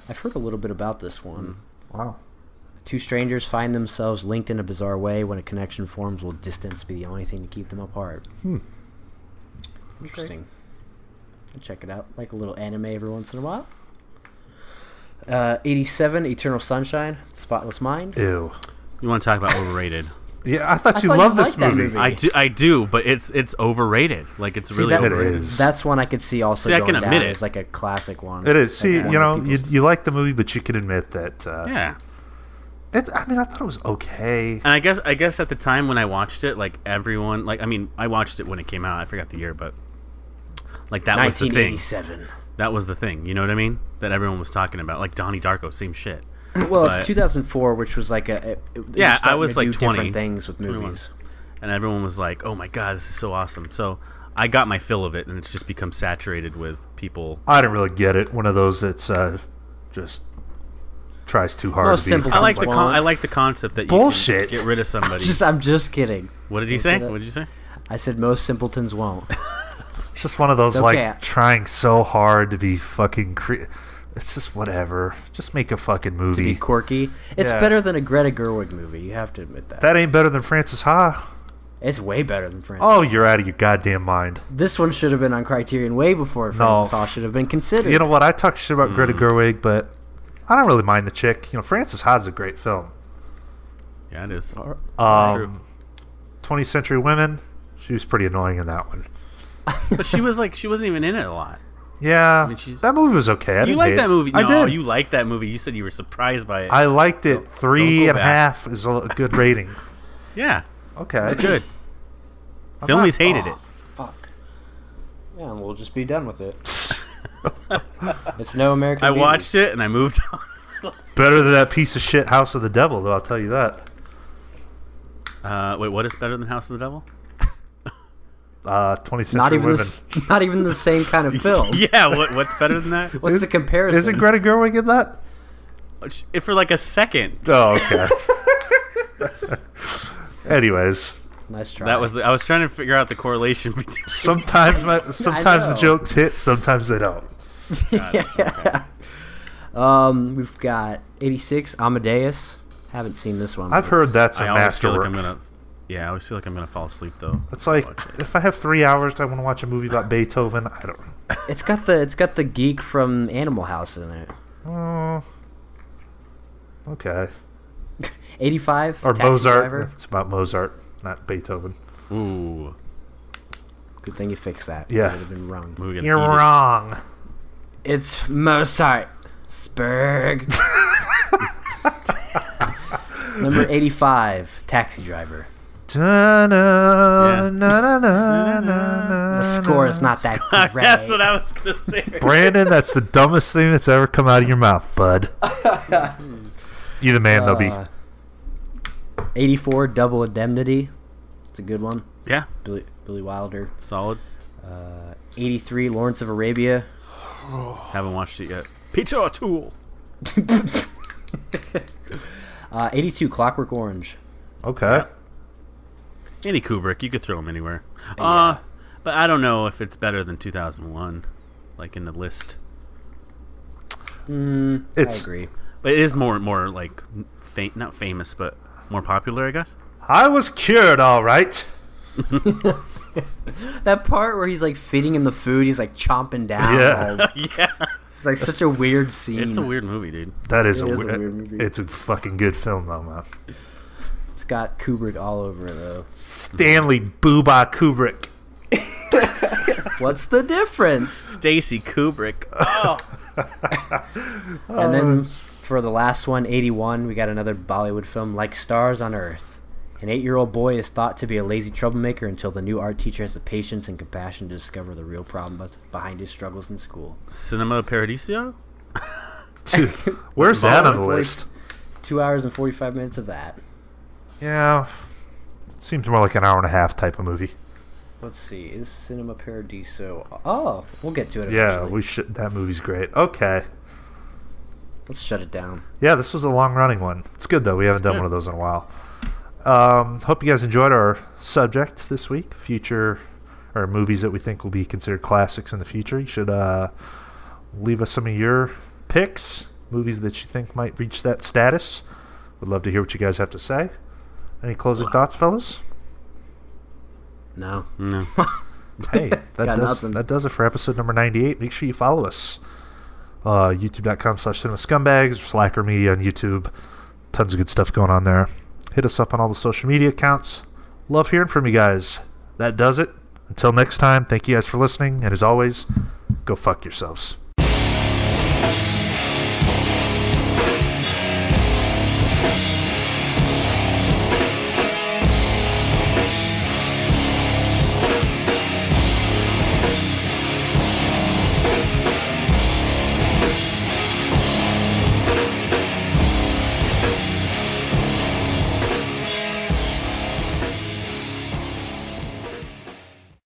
C: I've heard a little bit about this one.
A: Wow.
C: Two strangers find themselves linked in a bizarre way. When a connection forms, will distance be the only thing to keep them apart? Interesting. I'll check it out. Like a little anime every once in a while. 87, Eternal Sunshine, Spotless Mind.
A: Ew.
B: You want to talk about overrated?
A: Yeah, I thought you
C: thought you
A: loved this
C: liked that
A: movie.
C: movie.
B: I do, but it's overrated. Like it's really
C: that-
B: overrated.
A: It is.
C: That's one I could see also
B: See, I
C: going
B: can
C: down
B: admit it.
C: as like a classic one.
A: It is. See,
C: Like one
A: you
C: that
A: know,
C: people's-
A: you like the movie, but you can admit that.
B: Yeah.
A: I mean, I thought it was okay.
B: And I guess at the time when I watched it, like everyone, like I mean, I watched it when it came out. I forgot the year, but like that was the thing.
C: 1987.
B: That was the thing. You know what I mean? That everyone was talking about. Like Donnie Darko, same shit.
C: Well,
B: But-
C: it's 2004, which was like a.
B: Yeah, I was like 20,
C: different things with
B: 21.
C: movies.
B: And everyone was like, "Oh my god, this is so awesome!" So I got my fill of it, and it's just become saturated with people.
A: I didn't really get it. One of those that's just tries too hard
C: Most
A: to be.
C: simple
B: I like the
C: Well,
B: I like the concept that you
A: Bullshit.
B: can get rid of somebody.
C: I'm just kidding.
B: What did he say? What did you say?
C: I said most simpletons won't.
A: It's just one of those
C: It's okay.
A: like trying so hard to be fucking. It's just whatever. Just make a fucking
C: To
A: movie.
C: be quirky. It's
A: Yeah.
C: better than a Greta Gerwig movie. You have to admit that.
A: That ain't better than Francis Ha.
C: It's way better than Francis.
A: Oh, you're out of your goddamn mind.
C: This one should have been on Criterion way before Francis Ha should have been considered.
A: You know what? I talk shit about Greta Gerwig, but I don't really mind the chick. You know, Francis Ha's a great film.
B: Yeah, it is. True.
A: 20th Century Women. She was pretty annoying in that one.
B: But she wasn't even in it a lot.
A: Yeah,
B: I mean,
A: that movie was okay.
B: You like that movie? No,
A: I did.
B: You liked that movie. You said you were surprised by it.
A: I liked it.
B: Don't
A: 3.5 is a good rating.
B: Yeah,
A: Okay.
B: it's good.
A: I'm
B: Filmies
A: not-
B: hated it.
C: Fuck. Yeah, and we'll just be done with it. It's no American
B: I
C: Beauty.
B: watched it and I moved on.
A: Better than that piece of shit House of the Devil, though. I'll tell you that.
B: Wait, what is better than House of the Devil?
A: 20th Century
C: Not even,
A: Women.
C: not even the same kind of film.
B: Yeah, what's better than that?
C: What's the comparison?
A: Isn't Greta Gerwig in that?
B: If for like a second.
A: Oh, okay. Anyways,
C: Nice try.
B: That was I was trying to figure out the correlation between.
A: sometimes the
C: know.
A: jokes hit, sometimes they don't.
C: Yeah. We've got 86 Amadeus. Haven't seen this one.
A: I've
C: but
A: heard
C: it's-
A: that's a
B: I always feel
A: masterwork.
B: like I'm gonna. Yeah, I always feel like I'm gonna fall asleep though.
A: It's like
B: Watch it.
A: if I have 3 hours, I want to watch a movie about Beethoven. I don't.
C: It's got the geek from Animal House in it.
A: Oh, okay.
C: 85
A: Or
C: Taxi
A: Mozart.
C: Driver.
A: It's about Mozart, not Beethoven.
B: Ooh,
C: Good thing you fixed that.
A: Yeah.
C: It would have been wrong.
B: we're gonna
A: You're
B: eat it.
A: wrong.
C: It's Mozart. Spurg. Number 85, Taxi Driver.
A: Da-na,
B: Yeah.
A: na, na, na, na,
C: The score is not that great.
B: That's what I was gonna say.
A: Brandon, that's the dumbest thing that's ever come out of your mouth, bud. You the man, though, B.
C: 84, Double Indemnity. It's a good one.
B: Yeah,
C: Billy Wilder.
B: solid.
C: 83, Lawrence of Arabia.
B: Haven't watched it yet. Peter O'Toole.
C: 82, Clockwork Orange.
A: Okay.
B: Any Kubrick, you could throw him anywhere.
C: Yeah.
B: But I don't know if it's better than 2001, like in the list.
C: I agree.
B: But it is more like not famous, but more popular, I guess.
A: I was cured, all right.
C: That part where he's like feeding him the food, he's like chomping down.
A: Yeah.
B: Yeah,
C: It's like such a weird scene.
B: it's a weird movie, dude.
A: That is,
C: It
A: a,
C: is a
A: weird
C: weird movie.
A: It's a fucking good film, though, man.
C: It's got Kubrick all over it, though.
A: Stanley Booba Kubrick.
C: What's the difference?
B: Stacy Kubrick. Oh,
C: And then for the last one, 81, we got another Bollywood film, Like Stars on Earth. An 8-year-old boy is thought to be a lazy troublemaker until the new art teacher has the patience and compassion to discover the real problem behind his struggles in school.
B: Cinema Paradiso.
A: Dude, where's that on the
C: Bollywood,
A: list?
C: 2 hours and 45 minutes of that.
A: Yeah. Seems more like an hour and a half type of movie.
C: Let's see. Is Cinema Paradiso... Oh, we'll get to it
A: Yeah,
C: eventually.
A: we should. That movie's great. Okay.
C: Let's shut it down.
A: Yeah, this was a long-running one. It's good, though. We haven't done
B: good.
A: one of those in a while. Hope you guys enjoyed our subject this week. Future or movies that we think will be considered classics in the future. You should leave us some of your picks, movies that you think might reach that status. Would love to hear what you guys have to say. Any closing thoughts, fellas?
C: No.
B: No.
A: Hey,
C: Got nothing.
A: that does it for episode number 98. Make sure you follow us. YouTube.com/cinemascumbags, Slacker Media on YouTube. Tons of good stuff going on there. Hit us up on all the social media accounts. Love hearing from you guys. That does it. Until next time, thank you guys for listening. And as always, go fuck yourselves.